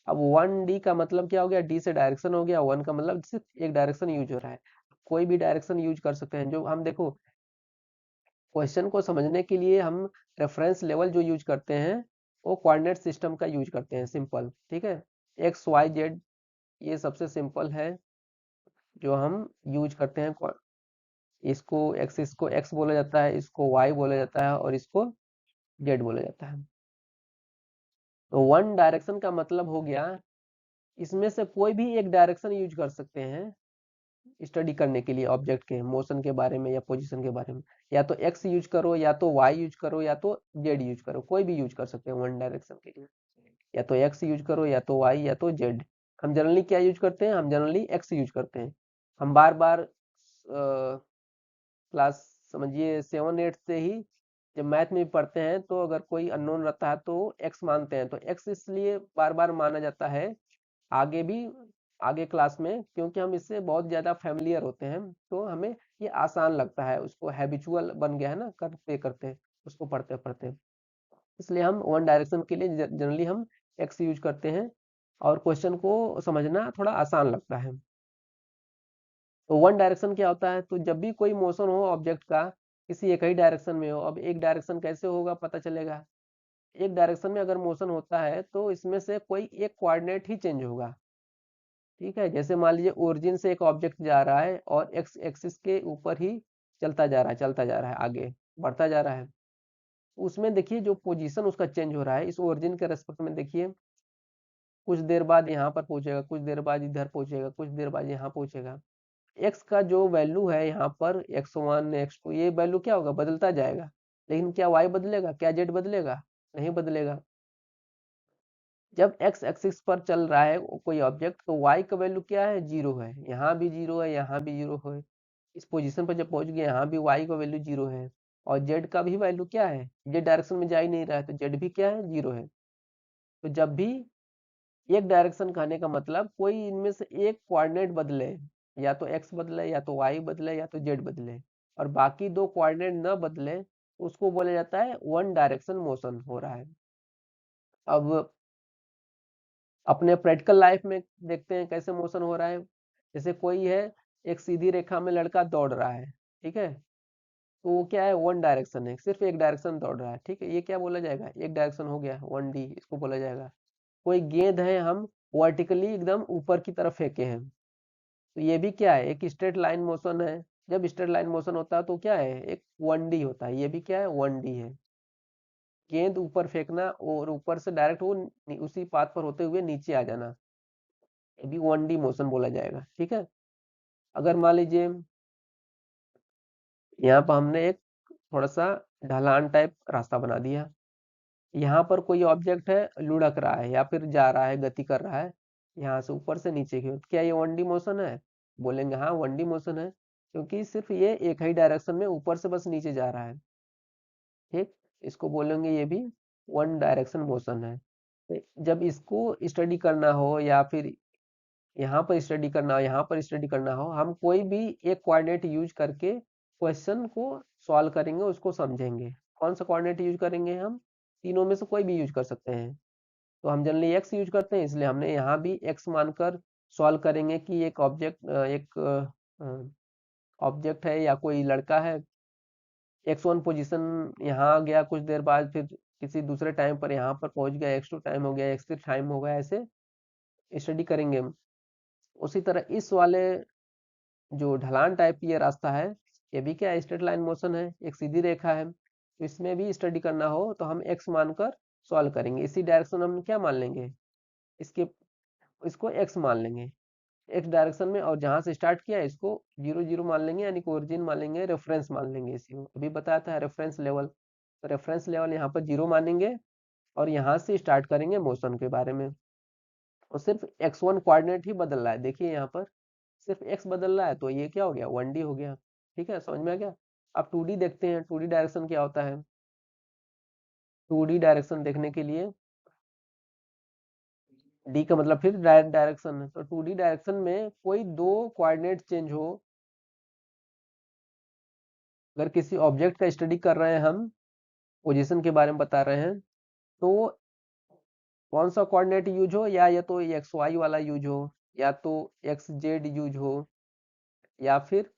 अब 1D का मतलब क्या हो गया? डी से डायरेक्शन हो गया, 1 का मतलब सिर्फ एक डायरेक्शन यूज हो रहा है। कोई भी डायरेक्शन यूज कर सकते हैं। जो हम देखो क्वेश्चन को समझने के लिए हम रेफरेंस लेवल जो यूज करते हैं वो कोऑर्डिनेट सिस्टम का यूज करते हैं, सिंपल, ठीक है। एक्स वाई जेड ये सबसे सिंपल है जो हम यूज करते हैं। इसको एक्सिस को एक्स बोला जाता है, इसको वाई बोला जाता है और इसको जेड बोला जाता है। तो वन डायरेक्शन का मतलब हो गया इसमें से कोई भी एक डायरेक्शन यूज कर सकते हैं स्टडी करने के लिए ऑब्जेक्ट के मोशन के बारे में या पोजीशन के बारे में। या तो एक्स यूज करो, या तो वाई यूज करो, या तो जेड यूज करो, कोई भी यूज कर सकते हैं वन डायरेक्शन के लिए। या तो एक्स यूज करो, या तो वाई, या तो जेड। हम जनरली क्या यूज करते हैं, हम जनरली एक्स यूज करते हैं। हम बार बार क्लास समझिए 7-8 से ही जब मैथ में भी पढ़ते हैं तो अगर कोई अननोन रहता है तो एक्स मानते हैं। तो एक्स इसलिए बार बार माना जाता है आगे भी, आगे क्लास में, क्योंकि हम इससे बहुत ज्यादा फैमिलियर होते हैं, तो हमें ये आसान लगता है, उसको हैबिचुअल बन गया है ना, करते करते उसको पढ़ते पढ़ते। इसलिए हम वन डायरेक्शन के लिए जनरली हम एक्स यूज करते हैं और क्वेश्चन को समझना थोड़ा आसान लगता है। तो वन डायरेक्शन क्या होता है, तो जब भी कोई मोशन हो ऑब्जेक्ट का किसी एक ही डायरेक्शन में हो। अब एक डायरेक्शन कैसे होगा पता चलेगा, एक डायरेक्शन में अगर मोशन होता है तो इसमें से कोई एक कोऑर्डिनेट ही चेंज होगा, ठीक है। जैसे मान लीजिए ओरिजिन से एक ऑब्जेक्ट जा रहा है और एक्स एक्सिस के ऊपर ही चलता जा रहा है, चलता जा रहा है, आगे बढ़ता जा रहा है। उसमें देखिए जो पोजीशन उसका चेंज हो रहा है इस ओरिजिन के रेस्पेक्ट में, देखिए कुछ देर बाद यहाँ पर पहुंचेगा, कुछ देर बाद इधर पहुंचेगा, कुछ देर बाद यहाँ पहुंचेगा। एक्स का जो वैल्यू है यहाँ पर x1 x2 ये वैल्यू क्या होगा, बदलता जाएगा। लेकिन क्या y बदलेगा, क्या z बदलेगा, नहीं बदलेगा। जब x एक्सिस पर चल रहा है कोई ऑब्जेक्ट तो y का वैल्यू क्या है, 0 है। यहाँ भी 0 है, यहाँ भी 0 है। इस पोजीशन पर जब पहुंच गए यहाँ भी y का वैल्यू 0 है। और z का भी वैल्यू क्या है, z डायरेक्शन में जा ही नहीं रहा है तो z भी क्या है, 0 है। तो जब भी एक डायरेक्शन कहने का मतलब कोई इनमें से एक कोऑर्डिनेट बदले, या तो x बदले, या तो y बदले, या तो z बदले, और बाकी दो कोऑर्डिनेट न बदले, उसको बोला जाता है वन डायरेक्शन मोशन हो रहा है। अब अपने प्रैक्टिकल लाइफ में देखते हैं कैसे मोशन हो रहा है। जैसे कोई है, एक सीधी रेखा में लड़का दौड़ रहा है, ठीक है। तो वो क्या है, वन डायरेक्शन है, सिर्फ एक डायरेक्शन दौड़ रहा है, ठीक है। ये क्या बोला जाएगा, एक डायरेक्शन हो गया, 1D इसको बोला जाएगा। कोई गेंद है, हम वर्टिकली एकदम ऊपर की तरफ फेंके हैं, तो ये भी क्या है, एक स्ट्रेट लाइन मोशन है। जब स्ट्रेट लाइन मोशन होता है तो क्या है, एक 1D होता है। ये भी क्या है, 1D है। गेंद ऊपर फेंकना और ऊपर से डायरेक्ट वो उसी पाथ पर होते हुए नीचे आ जाना, ये भी 1D मोशन बोला जाएगा, ठीक है। अगर मान लीजिए यहाँ पर हमने एक थोड़ा सा ढलान टाइप रास्ता बना दिया, यहाँ पर कोई ऑब्जेक्ट है लुढ़क रहा है या फिर जा रहा है, गति कर रहा है यहाँ से ऊपर से नीचे की ओर, क्या ये 1D मोशन है, बोलेंगे हाँ 1D मोशन है, क्योंकि सिर्फ ये एक ही डायरेक्शन में ऊपर से बस नीचे जा रहा है, ठीक। इसको बोलेंगे ये भी वन डायरेक्शन मोशन है। तो जब इसको स्टडी करना हो या फिर यहाँ पर स्टडी करना हो, यहाँ पर स्टडी करना हो, हम कोई भी एक कोऑर्डिनेट यूज करके क्वेश्चन को सॉल्व करेंगे, उसको समझेंगे। कौन सा कोऑर्डिनेट यूज करेंगे, हम तीनों में से कोई भी यूज कर सकते हैं। तो हम जनरली एक्स यूज करते हैं, इसलिए हमने यहाँ भी एक्स मानकर सॉल्व करेंगे कि एक ऑब्जेक्ट है या कोई लड़का है, x1 पोजीशन यहाँ आ गया, कुछ देर बाद फिर किसी दूसरे टाइम पर यहाँ पर पहुंच गया, x2 टाइम हो गया, x3 टाइम हो गया, ऐसे स्टडी करेंगे हम। उसी तरह इस वाले जो ढलान टाइप की ये रास्ता है, ये भी क्या स्ट्रेट लाइन मोशन है, एक सीधी रेखा है। तो इसमें भी स्टडी करना हो तो हम x मानकर सॉल्व करेंगे। इसी डायरेक्शन हम क्या मान लेंगे, इसके इसको x मान लेंगे, एक्स डायरेक्शन में, और जहां से स्टार्ट किया इसको 0 0 मान लेंगे, यानी कि ओरिजिन मान लेंगे, रेफरेंस मान लेंगे। इसी को अभी बताया था रेफरेंस लेवल, तो रेफरेंस लेवल यहाँ पर 0 मानेंगे और यहाँ से स्टार्ट करेंगे मोशन के बारे में। और सिर्फ x1 कोऑर्डिनेट ही बदल रहा है, देखिए यहाँ पर सिर्फ x बदल रहा है, तो ये क्या हो गया, 1D हो गया, ठीक है। समझ में आ गया। अब 2D देखते हैं, 2D डायरेक्शन क्या होता है। 2D डायरेक्शन देखने के लिए, D का मतलब फिर डायरेक्शन है, तो 2D डायरेक्शन में कोई दो कोऑर्डिनेट चेंज हो, अगर किसी ऑब्जेक्ट का स्टडी कर रहे हैं हम, पोजीशन के बारे में बता रहे हैं, तो कौन सा कोऑर्डिनेट यूज हो, या तो एक्स वाई वाला यूज हो, या तो एक्स जेड यूज हो, या फिर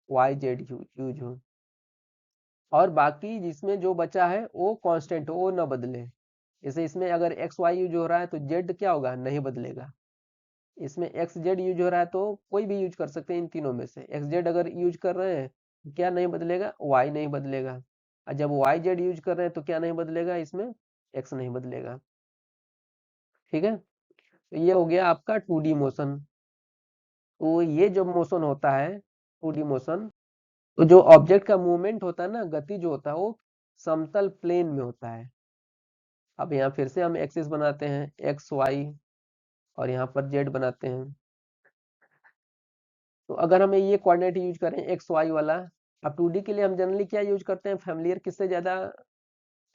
वाई जेड यूज हो, और बाकी जिसमें जो बचा है वो कांस्टेंट हो, वो ना बदले। जैसे इसमें अगर एक्स वाई यूज हो रहा है तो जेड क्या होगा, नहीं बदलेगा। इसमें एक्स जेड यूज हो रहा है तो कोई भी यूज कर सकते हैं इन तीनों में से। एक्स जेड अगर यूज कर रहे हैं तो क्या नहीं बदलेगा, वाई नहीं बदलेगा। और जब वाई जेड यूज कर रहे हैं तो क्या नहीं बदलेगा, इसमें एक्स नहीं बदलेगा। ठीक है, तो ये हो गया आपका 2D मोशन। तो ये जब मोशन होता है 2D मोशन, तो जो ऑब्जेक्ट का मूवमेंट होता है ना, गति जो होता है वो समतल प्लेन में होता है। अब यहाँ फिर से हम एक्सिस बनाते हैं एक्स वाई, और यहाँ पर जेड बनाते हैं। तो अगर हमें ये कोऑर्डिनेट यूज करें एक्स वाई वाला, अब 2D के लिए हम जनरली क्या यूज करते हैं, फैमिलियर किससे ज्यादा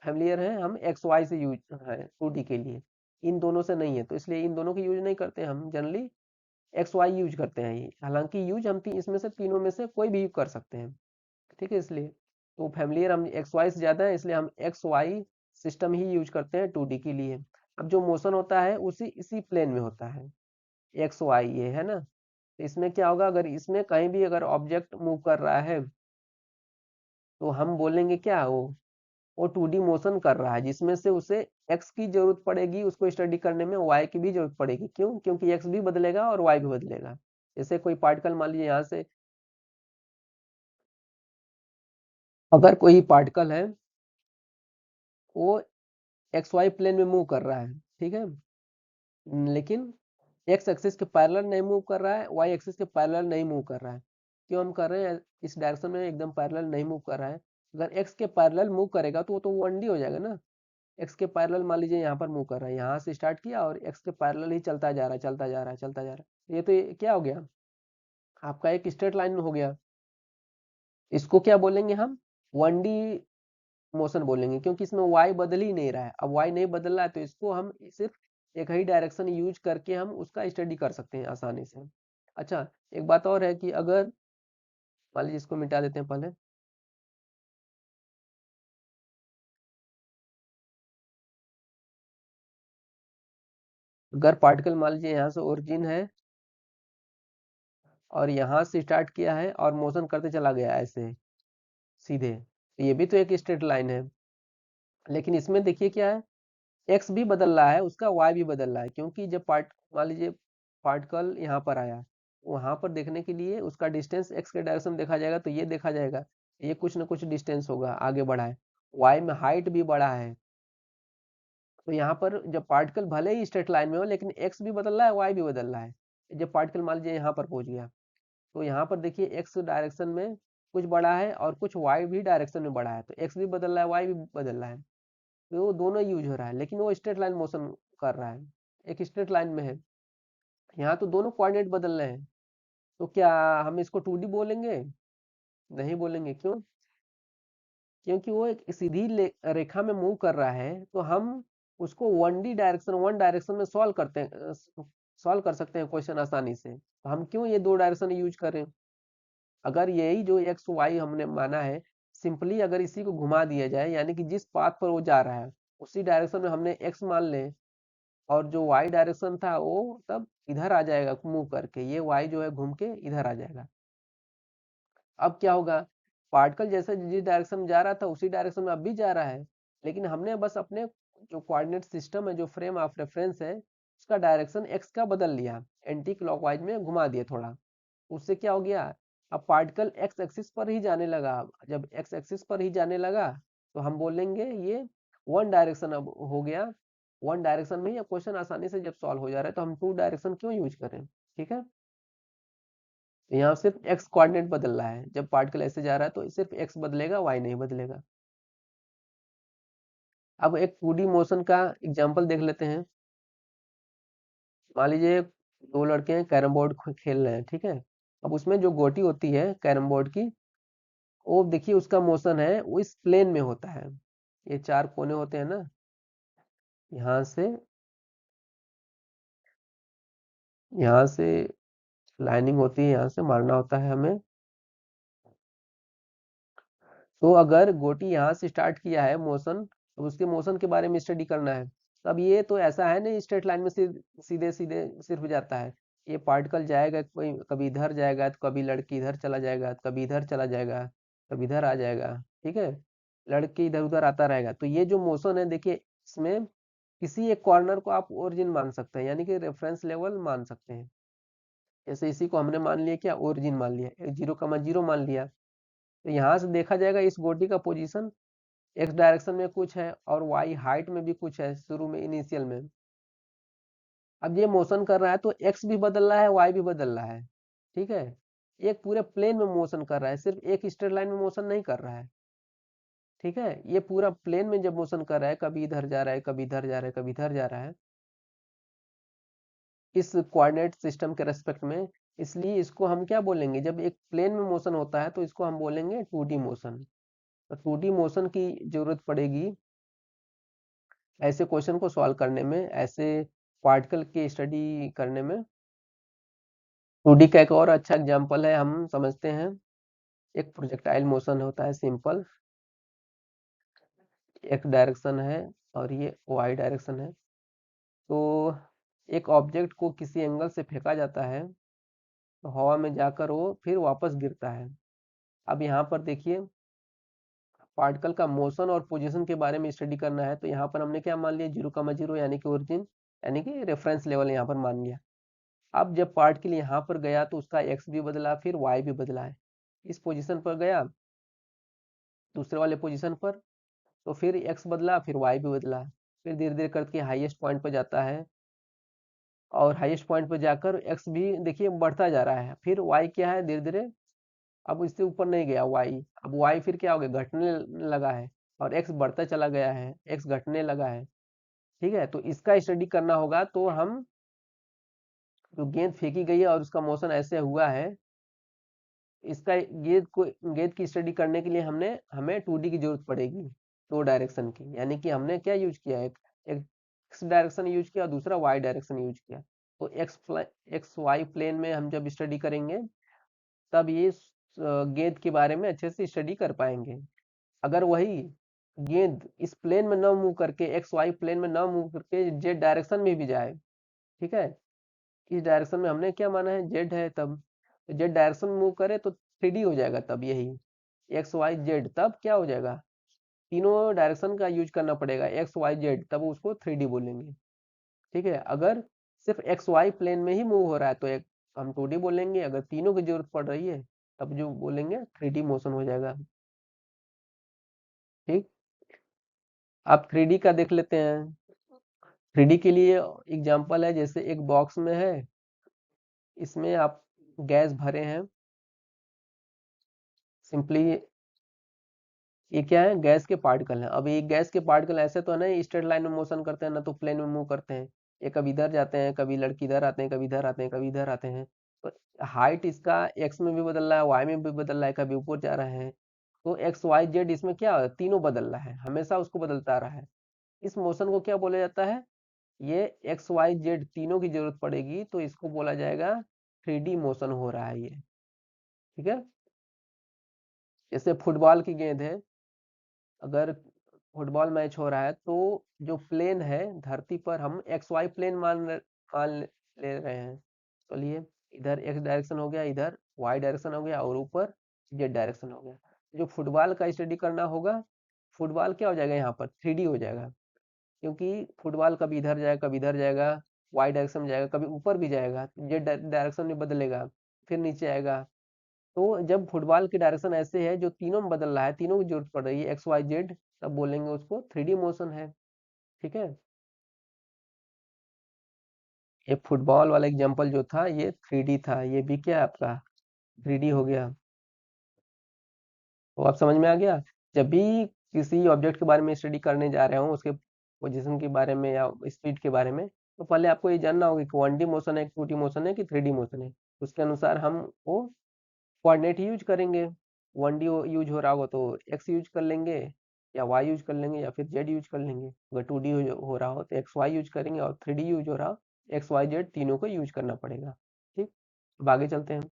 फैमिलियर है, हम एक्स वाई से यूज है 2D के लिए। इन दोनों से नहीं है, तो इसलिए इन दोनों की यूज नहीं करते हैं, हम जनरली एक्स वाई यूज करते हैं। ये हालांकि यूज हम इसमें से तीनों में से कोई भी कर सकते हैं। ठीक है, इसलिए तो फैमिलियर हम एक्स वाई से ज्यादा है, इसलिए हम एक्स वाई सिस्टम ही यूज करते हैं 2D के लिए। अब जो मोशन होता है उसी इसी प्लेन में होता है, एक्स वाई ये है ना। तो इसमें क्या होगा, अगर इसमें कहीं भी अगर ऑब्जेक्ट मूव कर रहा है तो हम बोलेंगे क्या, वो 2D मोशन कर रहा है, जिसमें से उसे एक्स की जरूरत पड़ेगी, उसको स्टडी करने में वाई की भी जरूरत पड़ेगी। क्यों, क्योंकि एक्स भी बदलेगा और वाई भी बदलेगा। जैसे कोई पार्टिकल मान लीजिए यहाँ से, अगर कोई पार्टिकल है वो एक्स वाई प्लेन में मूव कर रहा है, ठीक है, लेकिन एक्स एक्सिस के पैरेलल नहीं मूव कर रहा है, वाई एक्सिस के पैरेलल नहीं मूव कर रहा है। क्यों हम कर रहे हैं इस डायरेक्शन में एकदम पैरेलल नहीं मूव कर रहा है। अगर एक्स के पैरेलल मूव करेगा तो वो तो 1D हो जाएगा ना। एक्स के पैरेलल मान लीजिए यहाँ पर मूव कर रहा है, यहाँ से स्टार्ट किया और एक्स के पैरेलल ही चलता जा रहा है, चलता जा रहा है, चलता जा रहा है। ये क्या हो गया, आपका एक स्ट्रेट लाइन हो गया। इसको क्या बोलेंगे हम, 1D मोशन बोलेंगे, क्योंकि इसमें वाई बदल ही नहीं रहा है। अब वाई नहीं बदल रहा है तो इसको हम सिर्फ एक ही डायरेक्शन यूज करके हम उसका स्टडी कर सकते हैं आसानी से। अच्छा, एक बात और है कि अगर मान लीजिए इसको मिटा देते हैं पहले। अगर पार्टिकल मान लीजिए यहाँ से ओरिजिन है और यहाँ से स्टार्ट किया है और मोशन करते चला गया ऐसे सीधे, तो ये भी तो एक स्ट्रेट लाइन है। लेकिन इसमें देखिए क्या है, एक्स भी बदल रहा है उसका, वाई भी बदल रहा है। क्योंकि जब मान लीजिए पार्टिकल यहाँ पर आया, वहां पर देखने के लिए उसका डिस्टेंस एक्स के डायरेक्शन देखा जाएगा, तो ये देखा जाएगा ये कुछ ना कुछ डिस्टेंस होगा, आगे बढ़ा है। वाई में हाइट भी बढ़ा है, तो यहाँ पर जब पार्टिकल भले ही स्ट्रेट लाइन में हो लेकिन एक्स भी बदल रहा है, वाई भी बदल रहा है। जब पार्टिकल मान लीजिए यहाँ पर पहुंच गया, तो यहाँ पर देखिए एक्स डायरेक्शन में कुछ बढ़ा है और कुछ वाई भी डायरेक्शन में बढ़ा है, तो एक्स भी बदल रहा है, वाई भी बदल रहा है। तो वो दोनों यूज हो रहा है, लेकिन वो स्ट्रेट लाइन मोशन कर रहा है, एक स्ट्रेट लाइन में है। यहाँ तो दोनों कोऑर्डिनेट बदल रहे हैं, तो क्या हम इसको 2D बोलेंगे, नहीं बोलेंगे। क्यों, क्योंकि वो एक सीधी रेखा में मूव कर रहा है, तो हम उसको 1D डायरेक्शन, वन डायरेक्शन में सॉल्व कर सकते हैं क्वेश्चन आसानी से। तो हम क्यों ये दो डायरेक्शन यूज करें। अगर यही जो एक्स वाई हमने माना है, सिंपली अगर इसी को घुमा दिया जाए, यानी कि जिस पाथ पर वो जा रहा है उसी डायरेक्शन में हमने एक्स मान ले, और जो वाई डायरेक्शन था वो तब इधर आ जाएगा मूव करके, ये वाई जो है घूम के इधर आ जाएगा। अब क्या होगा, पार्टिकल जैसे जिस डायरेक्शन में जा रहा था उसी डायरेक्शन में अब भी जा रहा है, लेकिन हमने बस अपने जो कोऑर्डिनेट सिस्टम है, जो फ्रेम ऑफ रेफरेंस है, उसका डायरेक्शन एक्स का बदल लिया, एंटी क्लॉकवाइज में घुमा दिया थोड़ा। उससे क्या हो गया, अब पार्टिकल एक्स एक्सिस पर ही जाने लगा। जब एक्स एक्सिस पर ही जाने लगा तो हम बोलेंगे ये वन डायरेक्शन अब हो गया। वन डायरेक्शन में ही अब क्वेश्चन आसानी से जब सॉल्व हो जा रहा है, तो हम टू डायरेक्शन क्यों यूज करें। ठीक है, तो यहाँ सिर्फ एक्स कोऑर्डिनेट बदल रहा है, जब पार्टिकल ऐसे जा रहा है तो सिर्फ एक्स बदलेगा, वाई नहीं बदलेगा। अब एक 2D मोशन का एग्जांपल देख लेते हैं। मान लीजिए दो लड़के हैं, कैरम बोर्ड खेल रहे हैं, ठीक है। अब उसमें जो गोटी होती है कैरम बोर्ड की, वो देखिए उसका मोशन है वो इस प्लेन में होता है। ये चार कोने होते हैं ना, यहाँ से लाइनिंग होती है, यहाँ से मारना होता है हमें। तो अगर गोटी यहाँ से स्टार्ट किया है मोशन, तो उसके मोशन के बारे में स्टडी करना है। अब ये तो ऐसा है नहीं स्ट्रेट लाइन में सीधे सीधे सिर्फ जाता है, ये पार्टिकल जाएगा, कोई कभी इधर जाएगा तो कभी लड़की इधर चला जाएगा, तो कभी इधर चला जाएगा, कभी इधर आ जाएगा। ठीक है, लड़की इधर उधर आता रहेगा। तो ये जो मोशन है देखिए, इसमें किसी एक कॉर्नर को आप ओरिजिन मान सकते हैं, यानी कि रेफरेंस लेवल मान सकते हैं। जैसे इसी को हमने मान लिया क्या, ओरिजिन मान लिया, 0,0 मान लिया। तो यहाँ से देखा जाएगा इस बॉडी का पोजीशन एक्स डायरेक्शन में कुछ है और वाई हाइट में भी कुछ है शुरू में, इनिशियल में। अब ये मोशन कर रहा है तो एक्स भी बदल रहा है, वाई भी बदल रहा है। ठीक है, एक पूरे प्लेन में मोशन कर रहा है, सिर्फ एक स्ट्रेट लाइन में मोशन नहीं कर रहा है। ठीक है, ये पूरा प्लेन में जब मोशन कर रहा है, कभी इधर जा रहा है, कभी इधर जा रहा है, कभी इधर जा रहा है, इस कोऑर्डिनेट सिस्टम के रेस्पेक्ट में। इसलिए इसको हम क्या बोलेंगे, जब एक प्लेन में मोशन होता है तो इसको हम बोलेंगे 2D मोशन। तो 2D मोशन की जरूरत पड़ेगी ऐसे क्वेश्चन को सॉल्व करने में, ऐसे पार्टिकल की स्टडी करने में। 2D का एक और अच्छा एग्जांपल है, हम समझते हैं। एक प्रोजेक्टाइल मोशन होता है सिंपल, एक्स डायरेक्शन है और ये वाई डायरेक्शन है। तो एक ऑब्जेक्ट को किसी एंगल से फेंका जाता है, तो हवा में जाकर वो फिर वापस गिरता है। अब यहाँ पर देखिए, पार्टिकल का मोशन और पोजीशन के बारे में स्टडी करना है, तो यहाँ पर हमने क्या मान लिया, 0,0 यानी कि ओरिजिन, यानी कि रेफरेंस लेवल यहाँ पर मान लिया। अब जब पार्टिकल यहाँ पर गया तो उसका एक्स भी बदला, फिर वाई भी बदला है। इस पोजीशन पर गया, दूसरे वाले पोजीशन पर, तो फिर एक्स बदला, फिर वाई भी बदला, फिर धीरे धीरे करके हाईएस्ट पॉइंट पर जाता है, और हाईएस्ट पॉइंट पर जाकर एक्स भी देखिए बढ़ता जा रहा है। फिर वाई क्या है, धीरे धीरे अब इससे ऊपर नहीं गया वाई, अब वाई फिर क्या हो गया, घटने लगा है, और एक्स बढ़ता चला गया है, एक्स घटने लगा है। ठीक है, तो इसका स्टडी करना होगा। तो हम जो गेंद फेंकी गई है और उसका मोशन ऐसे हुआ है, इसका गेंद की स्टडी करने के लिए हमें 2D की जरूरत पड़ेगी, 2 डायरेक्शन की। यानी कि हमने क्या यूज किया, एक एक्स डायरेक्शन यूज किया और दूसरा वाई डायरेक्शन यूज किया। तो एक्स वाई प्लेन में हम जब स्टडी करेंगे, तब ये गेंद के बारे में अच्छे से स्टडी कर पाएंगे। अगर वही गेंद इस प्लेन में न मूव करके, एक्स वाई प्लेन में न मूव करके जेड डायरेक्शन में भी जाए, ठीक है, इस डायरेक्शन में हमने क्या माना है, जेड है, तब जेड डायरेक्शन मूव करे तो 3D हो जाएगा। तब यही एक्स वाई जेड तब क्या हो जाएगा, तीनों डायरेक्शन का यूज करना पड़ेगा, एक्स वाई जेड, तब उसको 3D बोलेंगे। ठीक है, अगर सिर्फ एक्स वाई प्लेन में ही मूव हो रहा है तो एक हम 2D बोलेंगे, अगर तीनों की जरूरत पड़ रही है तब जो बोलेंगे 3D मोशन हो जाएगा। ठीक, आप 3D का देख लेते हैं। 3D के लिए एग्जांपल है, जैसे एक बॉक्स में है, इसमें आप गैस भरे हैं। सिंपली ये क्या है, गैस के पार्टिकल हैं। अब ये गैस के पार्टिकल ऐसे तो है ना स्ट्रेट लाइन में मोशन करते हैं, ना तो प्लेन में मूव करते हैं। ये कभी इधर जाते हैं, कभी लड़की इधर आते हैं, कभी इधर आते हैं, कभी इधर आते हैं। तो हाइट इसका एक्स में भी बदल रहा है, वाई में भी बदल रहा है, कभी ऊपर जा रहे हैं। तो एक्स वाई जेड इसमें क्या है, तीनों बदल रहा है, हमेशा उसको बदलता रहा है। इस मोशन को क्या बोला जाता है, ये एक्स वाई जेड तीनों की जरूरत पड़ेगी, तो इसको बोला जाएगा 3D मोशन हो रहा है ये। ठीक है, जैसे फुटबॉल की गेंद है, अगर फुटबॉल मैच हो रहा है तो जो प्लेन है धरती पर, हम एक्स वाई प्लेन मान ले रहे हैं। चलिए, इधर एक्स डायरेक्शन हो गया, इधर वाई डायरेक्शन हो गया, और ऊपर जेड डायरेक्शन हो गया। जो फुटबॉल का स्टडी करना होगा, फुटबॉल क्या हो जाएगा, यहाँ पर 3D हो जाएगा, क्योंकि फुटबॉल कभी इधर जाएगा, कभी इधर जाएगा, वाई डायरेक्शन में जाएगा, कभी ऊपर भी जाएगा, जेड डायरेक्शन में बदलेगा, फिर नीचे आएगा। तो जब फुटबॉल की डायरेक्शन ऐसे है, जो तीनों में बदल रहा है, तीनों की जरूरत पड़ रही है, एक्स वाई जेड, तब बोलेंगे उसको 3D मोशन है। ठीक है, ये फुटबॉल वाला एग्जांपल जो था ये 3D था, ये भी क्या है आपका 3D हो गया। तो आप समझ में आ गया। जब भी किसी ऑब्जेक्ट के बारे में स्टडी करने जा रहे हो, उसके पोजीशन के बारे में या स्पीड के बारे में, तो पहले आपको ये जानना होगा कि 1D मोशन है, 2D मोशन है कि 3D मोशन है। उसके अनुसार हम वो कोऑर्डिनेट यूज करेंगे। 1D यूज हो रहा होगा तो एक्स यूज कर लेंगे, या वाई यूज कर लेंगे, या फिर जेड यूज कर लेंगे। अगर 2D हो रहा हो तो एक्स वाई यूज करेंगे, और 3D यूज हो रहा हो एक्स वाई जेड तीनों को यूज करना पड़ेगा। ठीक, अब आगे चलते हैं।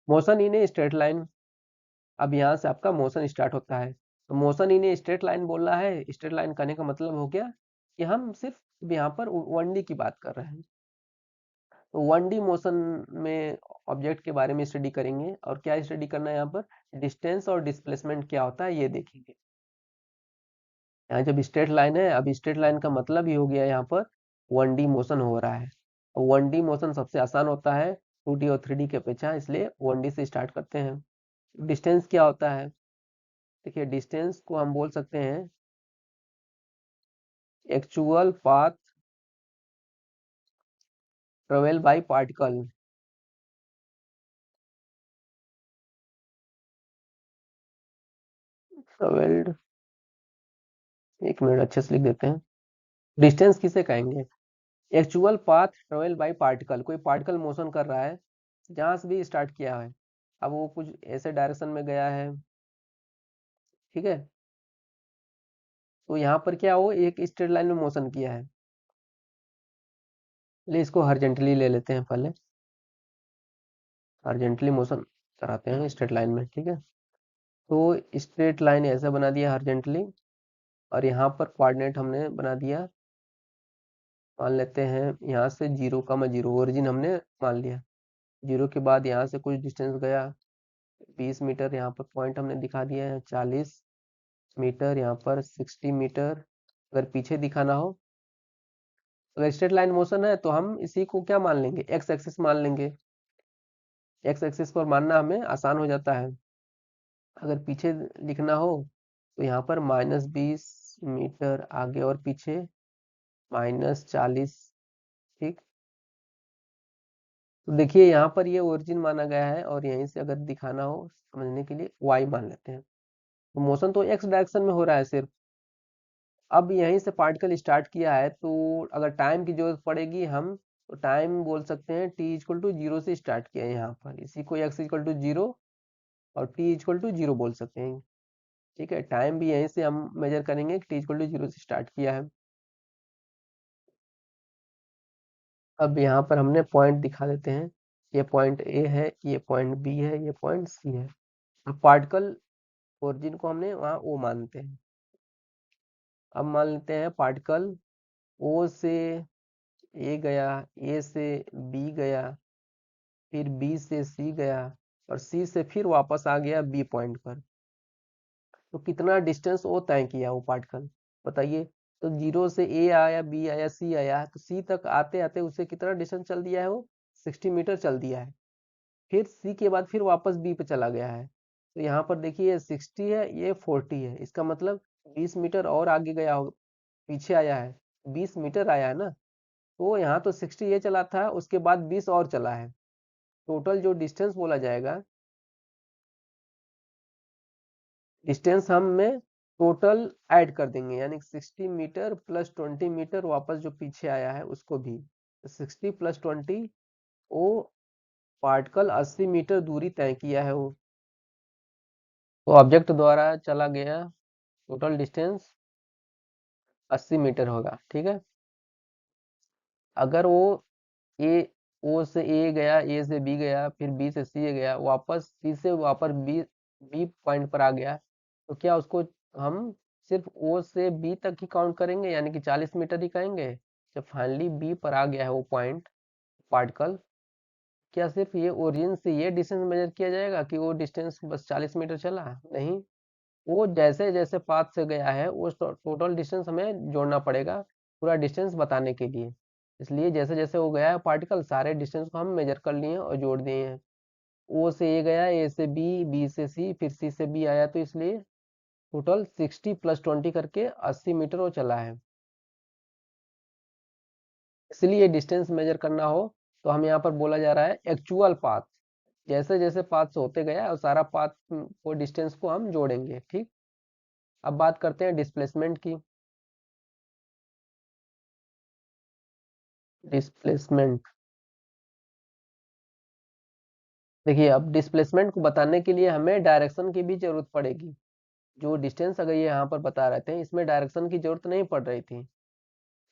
Motion in a straight line. अब यहाँ से आपका मोशन स्टार्ट होता है। तो motion in a straight line बोल रहा है, स्ट्रेट लाइन कहने का मतलब हो गया कि हम सिर्फ यहाँ पर 1D की बात कर रहे हैं। तो 1D मोशन में ऑब्जेक्ट के बारे में स्टडी करेंगे, और क्या स्टडी करना है यहाँ पर, डिस्टेंस और डिस्प्लेसमेंट क्या होता है ये देखेंगे। यहाँ जब स्ट्रेट लाइन है, अब स्ट्रेट लाइन का मतलब ही हो गया यहाँ पर 1D मोशन हो रहा है। 1D मोशन सबसे आसान होता है 2D और 3D के अपेक्षा, इसलिए 1D से स्टार्ट करते हैं। डिस्टेंस क्या होता है, देखिए डिस्टेंस को हम बोल सकते हैं actual path travel by particle. Travelled, एक मिनट अच्छे से लिख देते हैं। डिस्टेंस किसे कहेंगे, actual path travel by particle. कोई पार्टिकल मोशन कर रहा है जहां से भी स्टार्ट किया है, अब वो कुछ ऐसे डायरेक्शन में गया है, ठीक है, तो यहाँ पर क्या हो, एक स्ट्रेट लाइन में मोशन किया है। ले इसको हॉरिजॉन्टली ले लेते हैं, पहले हॉरिजॉन्टली मोशन कराते हैं स्ट्रेट लाइन में, ठीक है। तो स्ट्रेट लाइन ऐसा बना दिया हॉरिजॉन्टली, और यहाँ पर कोऑर्डिनेट हमने बना दिया, मान लेते हैं यहाँ से 0,0 ओरिजिन हमने मान लिया। 0 के बाद यहाँ से कुछ डिस्टेंस गया 20 मीटर, यहाँ पर पॉइंट हमने दिखा दिया है 40 मीटर, यहाँ पर 60 मीटर। अगर पीछे दिखाना हो, अगर स्ट्रेट लाइन मोशन है तो हम इसी को क्या मान लेंगे, एक्स एक्सिस मान लेंगे। एक्स एक्सिस पर मानना हमें आसान हो जाता है। अगर पीछे लिखना हो तो यहाँ पर -20 मीटर आगे और पीछे -40, ठीक। तो देखिए यहाँ पर ये ओरिजिन माना गया है, और यहीं से अगर दिखाना हो समझने के लिए वाई मान लेते हैं। तो मोशन तो एक्स डायरेक्शन में हो रहा है सिर्फ। अब यहीं से पार्टिकल स्टार्ट किया है, तो अगर टाइम की जरूरत पड़ेगी हम, तो टाइम बोल सकते हैं t=0 से स्टार्ट किया है यहाँ पर, इसी को x=0 और t=0 बोल सकते हैं, ठीक है। टाइम भी यहीं से हम मेजर करेंगे कि t=0 से स्टार्ट किया है। अब यहाँ पर हमने पॉइंट दिखा देते हैं, ये पॉइंट ए है, ये पॉइंट बी है, ये पॉइंट सी है। अब पार्टिकल ओरिजिन को हमने वहाँ ओ मानते हैं। अब मान लेते हैं पार्टिकल ओ से ए गया, ए से बी गया, फिर बी से सी गया, और सी से फिर वापस आ गया बी पॉइंट पर। तो कितना डिस्टेंस वो तय किया वो पार्टिकल, बताइए। तो 0 से ए आया, बी आया, सी आया, तो सी तक आते आते उसे कितना डिस्टेंस चल दिया है, वो 60 मीटर चल दिया है। फिर सी के बाद फिर वापस बी पे चला गया है। तो यहाँ पर देखिए ये 60 है, ये 40 है, इसका मतलब 20 मीटर और आगे गया हो, पीछे आया है, 20 मीटर आया है ना। तो यहाँ तो 60 ये चला था, उसके बाद 20 और चला है। टोटल जो डिस्टेंस बोला जाएगा, डिस्टेंस हम में टोटल ऐड कर देंगे, यानी 60 मीटर प्लस 20 मीटर वापस जो पीछे आया है उसको भी, 60 प्लस 20, वो पार्टिकल 80 मीटर दूरी तय किया है वो, तो ऑब्जेक्ट द्वारा चला गया टोटल डिस्टेंस 80 मीटर होगा, ठीक है। अगर वो ए ओ से ए गया, ए से बी गया, फिर बी से सी गया, वापस सी से वापस बी बी पॉइंट पर आ गया, तो क्या उसको हम सिर्फ ओ से बी तक ही काउंट करेंगे, यानी कि 40 मीटर ही कहेंगे। जब फाइनली बी पर आ गया है वो पॉइंट, पार्टिकल, क्या सिर्फ ये ओरिजिन से ये डिस्टेंस मेजर किया जाएगा कि वो डिस्टेंस बस 40 मीटर चला, नहीं। वो जैसे जैसे पाथ से गया है वो टोटल डिस्टेंस हमें जोड़ना पड़ेगा पूरा डिस्टेंस बताने के लिए। इसलिए जैसे जैसे वो गया है पार्टिकल, सारे डिस्टेंस को हम मेजर कर लिए और जोड़ दिए हैं। ओ से ए गया, ए से बी, बी से सी, फिर सी से बी आया, तो इसलिए टोटल 60 प्लस 20 करके 80 मीटर वो चला है। इसलिए डिस्टेंस मेजर करना हो तो हम यहाँ पर बोला जा रहा है एक्चुअल पाथ, जैसे जैसे पाथ से होते गया और सारा पाथ को डिस्टेंस को हम जोड़ेंगे, ठीक। अब बात करते हैं डिस्प्लेसमेंट की। डिस्प्लेसमेंट, देखिए अब डिस्प्लेसमेंट को बताने के लिए हमें डायरेक्शन की भी जरूरत पड़ेगी। जो डिस्टेंस अगर ये यहाँ पर बता रहे थे, इसमें डायरेक्शन की जरूरत नहीं पड़ रही थी।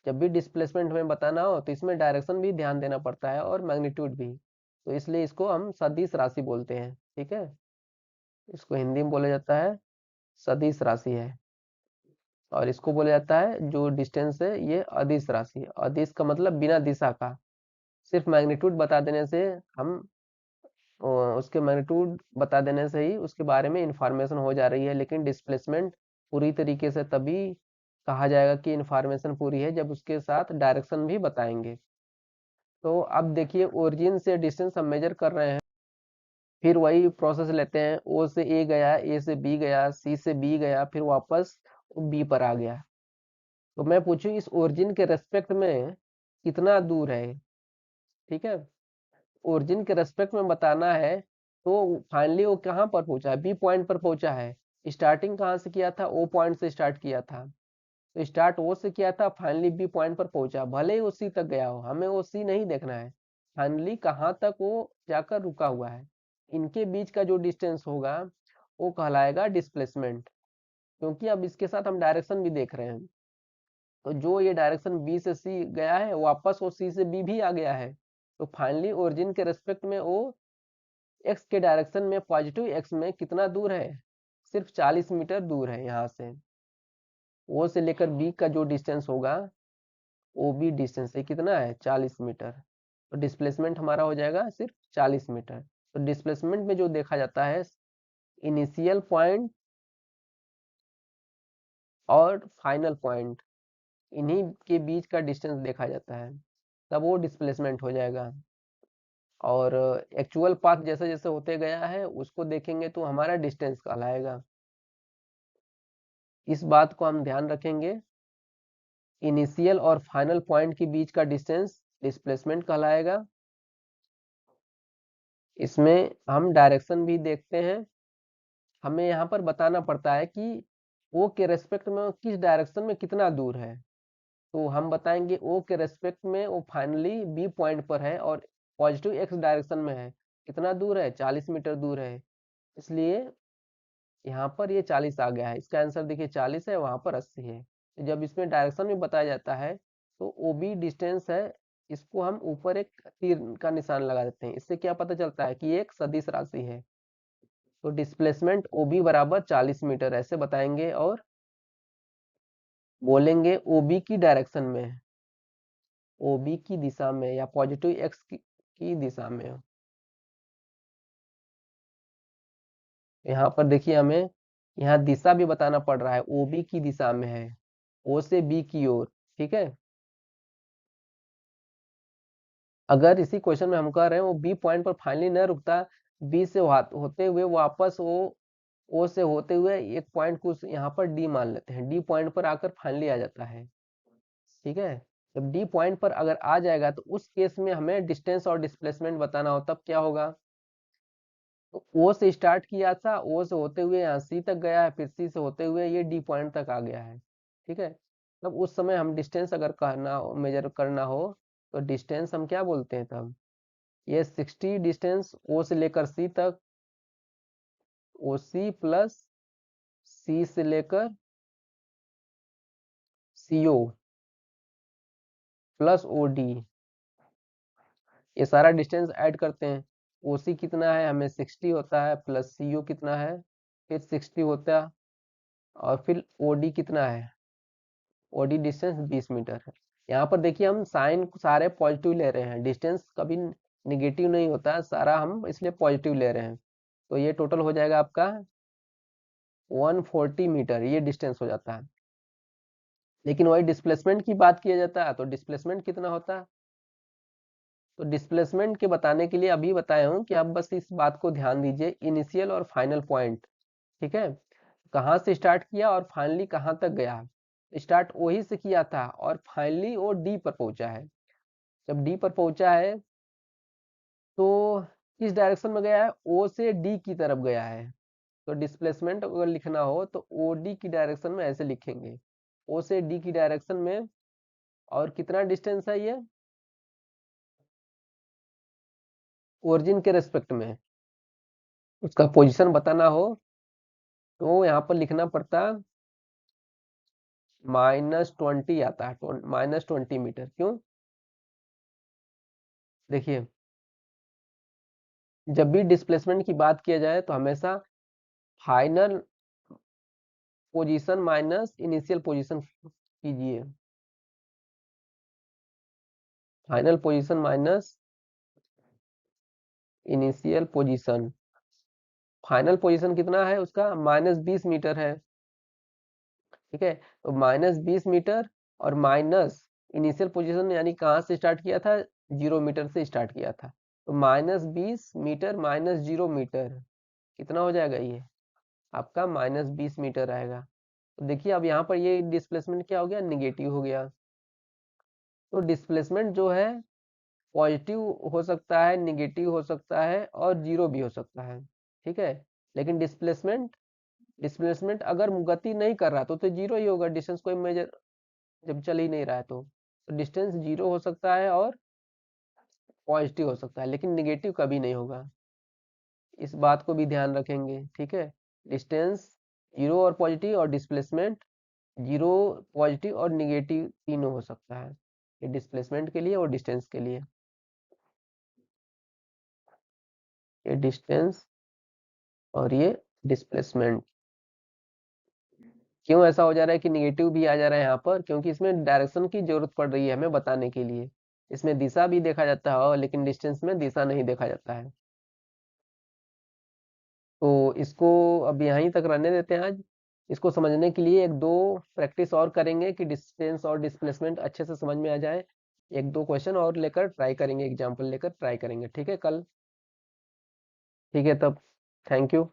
जब भी डिस्प्लेसमेंट हमें बताना हो तो इसमें डायरेक्शन भी ध्यान देना पड़ता है और मैग्नीट्यूड भी, तो इसलिए इसको हम सदिश राशि बोलते हैं, ठीक है। इसको हिंदी में बोला जाता है सदिश राशि है, और इसको बोला जाता है जो डिस्टेंस है ये अदिश राशि। अदिश का मतलब बिना दिशा का, सिर्फ मैग्नीट्यूड बता देने से हम उसके मैग्नीट्यूड बता देने से ही उसके बारे में इंफॉर्मेशन हो जा रही है, लेकिन डिस्प्लेसमेंट पूरी तरीके से तभी कहा जाएगा कि इंफॉर्मेशन पूरी है जब उसके साथ डायरेक्शन भी बताएंगे। तो अब देखिए ओरिजिन से डिस्टेंस हम मेजर कर रहे हैं, फिर वही प्रोसेस लेते हैं, ओ से ए गया, ए से बी गया, सी से बी गया, फिर वापस बी पर आ गया। तो मैं पूछूं इस ओरिजिन के रेस्पेक्ट में कितना दूर है, ठीक है, ओरिजिन के रेस्पेक्ट में बताना है। तो फाइनली वो कहाँ पर पहुंचा है, बी पॉइंट पर पहुंचा है। स्टार्टिंग कहाँ से किया था, ओ पॉइंट से स्टार्ट किया था, तो स्टार्ट ओ से किया था, फाइनली बी पॉइंट पर पहुंचा, भले ही वो सी तक गया हो, हमें वो सी नहीं देखना है, फाइनली कहाँ तक वो जाकर रुका हुआ है। इनके बीच का जो डिस्टेंस होगा वो कहलाएगा डिस्प्लेसमेंट, क्योंकि अब इसके साथ हम डायरेक्शन भी देख रहे हैं। तो जो ये डायरेक्शन बी से सी गया है वापस वो सी से बी भी आ गया है, तो फाइनली ओरिजिन के रेस्पेक्ट में वो एक्स के डायरेक्शन में पॉजिटिव एक्स में कितना दूर है, सिर्फ 40 मीटर दूर है यहाँ से। ओ से लेकर बी का जो डिस्टेंस होगा ओ बी डिस्टेंस है कितना है, 40 मीटर। तो डिस्प्लेसमेंट हमारा हो जाएगा सिर्फ 40 मीटर। तो डिस्प्लेसमेंट में जो देखा जाता है इनिशियल पॉइंट और फाइनल पॉइंट, इन्हीं के बीच का डिस्टेंस देखा जाता है, तब वो डिस्प्लेसमेंट हो जाएगा। और एक्चुअल पाथ जैसे जैसे होते गया है उसको देखेंगे तो हमारा डिस्टेंस कहलाएगा। इस बात को हम ध्यान रखेंगे, इनिशियल और फाइनल पॉइंट के बीच का डिस्टेंस डिस्प्लेसमेंट कहलाएगा। इसमें हम डायरेक्शन भी देखते हैं, हमें यहाँ पर बताना पड़ता है कि ओ के रेस्पेक्ट में किस डायरेक्शन में कितना दूर है। तो हम बताएंगे ओ के रेस्पेक्ट में वो फाइनली बी पॉइंट पर है और पॉजिटिव एक्स डायरेक्शन में है, कितना दूर है, 40 मीटर दूर है, इसलिए यहाँ पर ये 40 आ गया है। इसका आंसर देखिए 40 है, वहां पर 80 है। तो जब इसमें डायरेक्शन में बताया जाता है तो ओ बी डिस्टेंस है, इसको हम ऊपर एक तीर का निशान लगा देते हैं, इससे क्या पता चलता है कि ये एक सदिश राशि है। तो डिस्प्लेसमेंट ओ बी बराबर 40 मीटर ऐसे बताएंगे और बोलेंगे ओ बी की डायरेक्शन में, ओ बी की दिशा में या पॉजिटिव एक्स की दिशा में। यहाँ पर देखिए हमें यहाँ दिशा भी बताना पड़ रहा है, ओ बी की दिशा में है, ओ से बी की ओर, ठीक है। अगर इसी क्वेश्चन में हम कह रहे हैं वो बी पॉइंट पर फाइनली न रुकता, बी से होते हुए वापस वो ओ से होते हुए एक पॉइंट को यहाँ पर डी मान लेते हैं, डी पॉइंट पर आकर फाइनली आ जाता है, ठीक है। जब डी पॉइंट पर अगर आ जाएगा तो उस केस में हमें डिस्टेंस और डिस्प्लेसमेंट बताना हो, तब क्या होगा, तो ओ से स्टार्ट किया था, ओ से होते हुए यहाँ सी तक गया है, फिर सी से होते हुए ये डी पॉइंट तक आ गया है, ठीक है। तब उस समय हम डिस्टेंस अगर कहना मेजर करना हो तो डिस्टेंस हम क्या बोलते हैं तब, ये 60 डिस्टेंस ओ से लेकर सी तक, ओ सी प्लस सी से लेकर सीओ प्लस ओ डी, ये सारा डिस्टेंस ऐड करते हैं। ओ सी कितना है, हमें 60 होता है, प्लस सीओ कितना है, फिर 60 होता है, और फिर ओ डी कितना है, ओ डी डिस्टेंस 20 मीटर है। यहाँ पर देखिए हम साइन सारे पॉजिटिव ले रहे हैं, डिस्टेंस कभी निगेटिव नहीं होता, सारा हम इसलिए पॉजिटिव ले रहे हैं। तो ये टोटल हो जाएगा आपका 140 मीटर, ये डिस्टेंस हो जाता है। लेकिन वही डिस्प्लेसमेंट की बात किया जाता है तो डिस्प्लेसमेंट कितना होता है, तो डिस्प्लेसमेंट के बताने के लिए अभी बताया हूँ कि आप बस इस बात को ध्यान दीजिए, इनिशियल और फाइनल पॉइंट, ठीक है, कहाँ से स्टार्ट किया और फाइनली कहाँ तक गया। स्टार्ट वही से किया था और फाइनली वो डी पर पहुंचा है। जब डी पर पहुंचा है तो किस डायरेक्शन में गया है, ओ से डी की तरफ गया है। तो डिस्प्लेसमेंट अगर लिखना हो तो ओ डी की डायरेक्शन में ऐसे लिखेंगे, ओ से डी की डायरेक्शन में, और कितना डिस्टेंस है ये ओरिजिन के रेस्पेक्ट में, उसका पोजीशन बताना हो तो यहाँ पर लिखना पड़ता -20 आता है, -20 मीटर। क्यों, देखिए जब भी डिस्प्लेसमेंट की बात किया जाए तो हमेशा final position minus initial position कीजिए। Final position minus initial position. Final position कितना है उसका, -20 मीटर है। ठीक है, तो -20 मीटर और माइनस इनिशियल पोजीशन, यानी कहाँ से स्टार्ट किया था, 0 मीटर से स्टार्ट किया था। तो -20 मीटर माइनस 0 मीटर कितना हो जाएगा, ये आपका -20 मीटर आएगा। तो देखिए अब यहाँ पर ये डिस्प्लेसमेंट क्या हो गया, निगेटिव हो गया। तो डिस्प्लेसमेंट जो है पॉजिटिव हो सकता है, निगेटिव हो सकता है और जीरो भी हो सकता है। ठीक है, लेकिन डिस्प्लेसमेंट डिस्प्लेसमेंट अगर गति नहीं कर रहा तो जीरो ही होगा, डिस्टेंस कोई मेजर जब चल ही नहीं रहा है तो डिस्टेंस जीरो हो सकता है और पॉजिटिव हो सकता है, लेकिन निगेटिव कभी नहीं होगा। इस बात को भी ध्यान रखेंगे। ठीक है, डिस्टेंस जीरो और पॉजिटिव, और डिस्प्लेसमेंट जीरो, पॉजिटिव और निगेटिव तीनों हो सकता है, ये डिस्प्लेसमेंट के लिए और डिस्टेंस के लिए। ये डिस्टेंस और ये डिस्प्लेसमेंट। क्यों ऐसा हो जा रहा है कि निगेटिव भी आ जा रहा है यहाँ पर, क्योंकि इसमें डायरेक्शन की जरूरत पड़ रही है हमें बताने के लिए। इसमें दिशा भी देखा जाता है और लेकिन डिस्टेंस में दिशा नहीं देखा जाता है। तो इसको अब यहीं तक रहने देते हैं आज। इसको समझने के लिए एक दो प्रैक्टिस और करेंगे कि डिस्टेंस और डिस्प्लेसमेंट अच्छे से समझ में आ जाए। एक दो क्वेश्चन और लेकर ट्राई करेंगे, एग्जाम्पल लेकर ट्राई करेंगे। ठीक है कल। ठीक है तब, थैंक यू।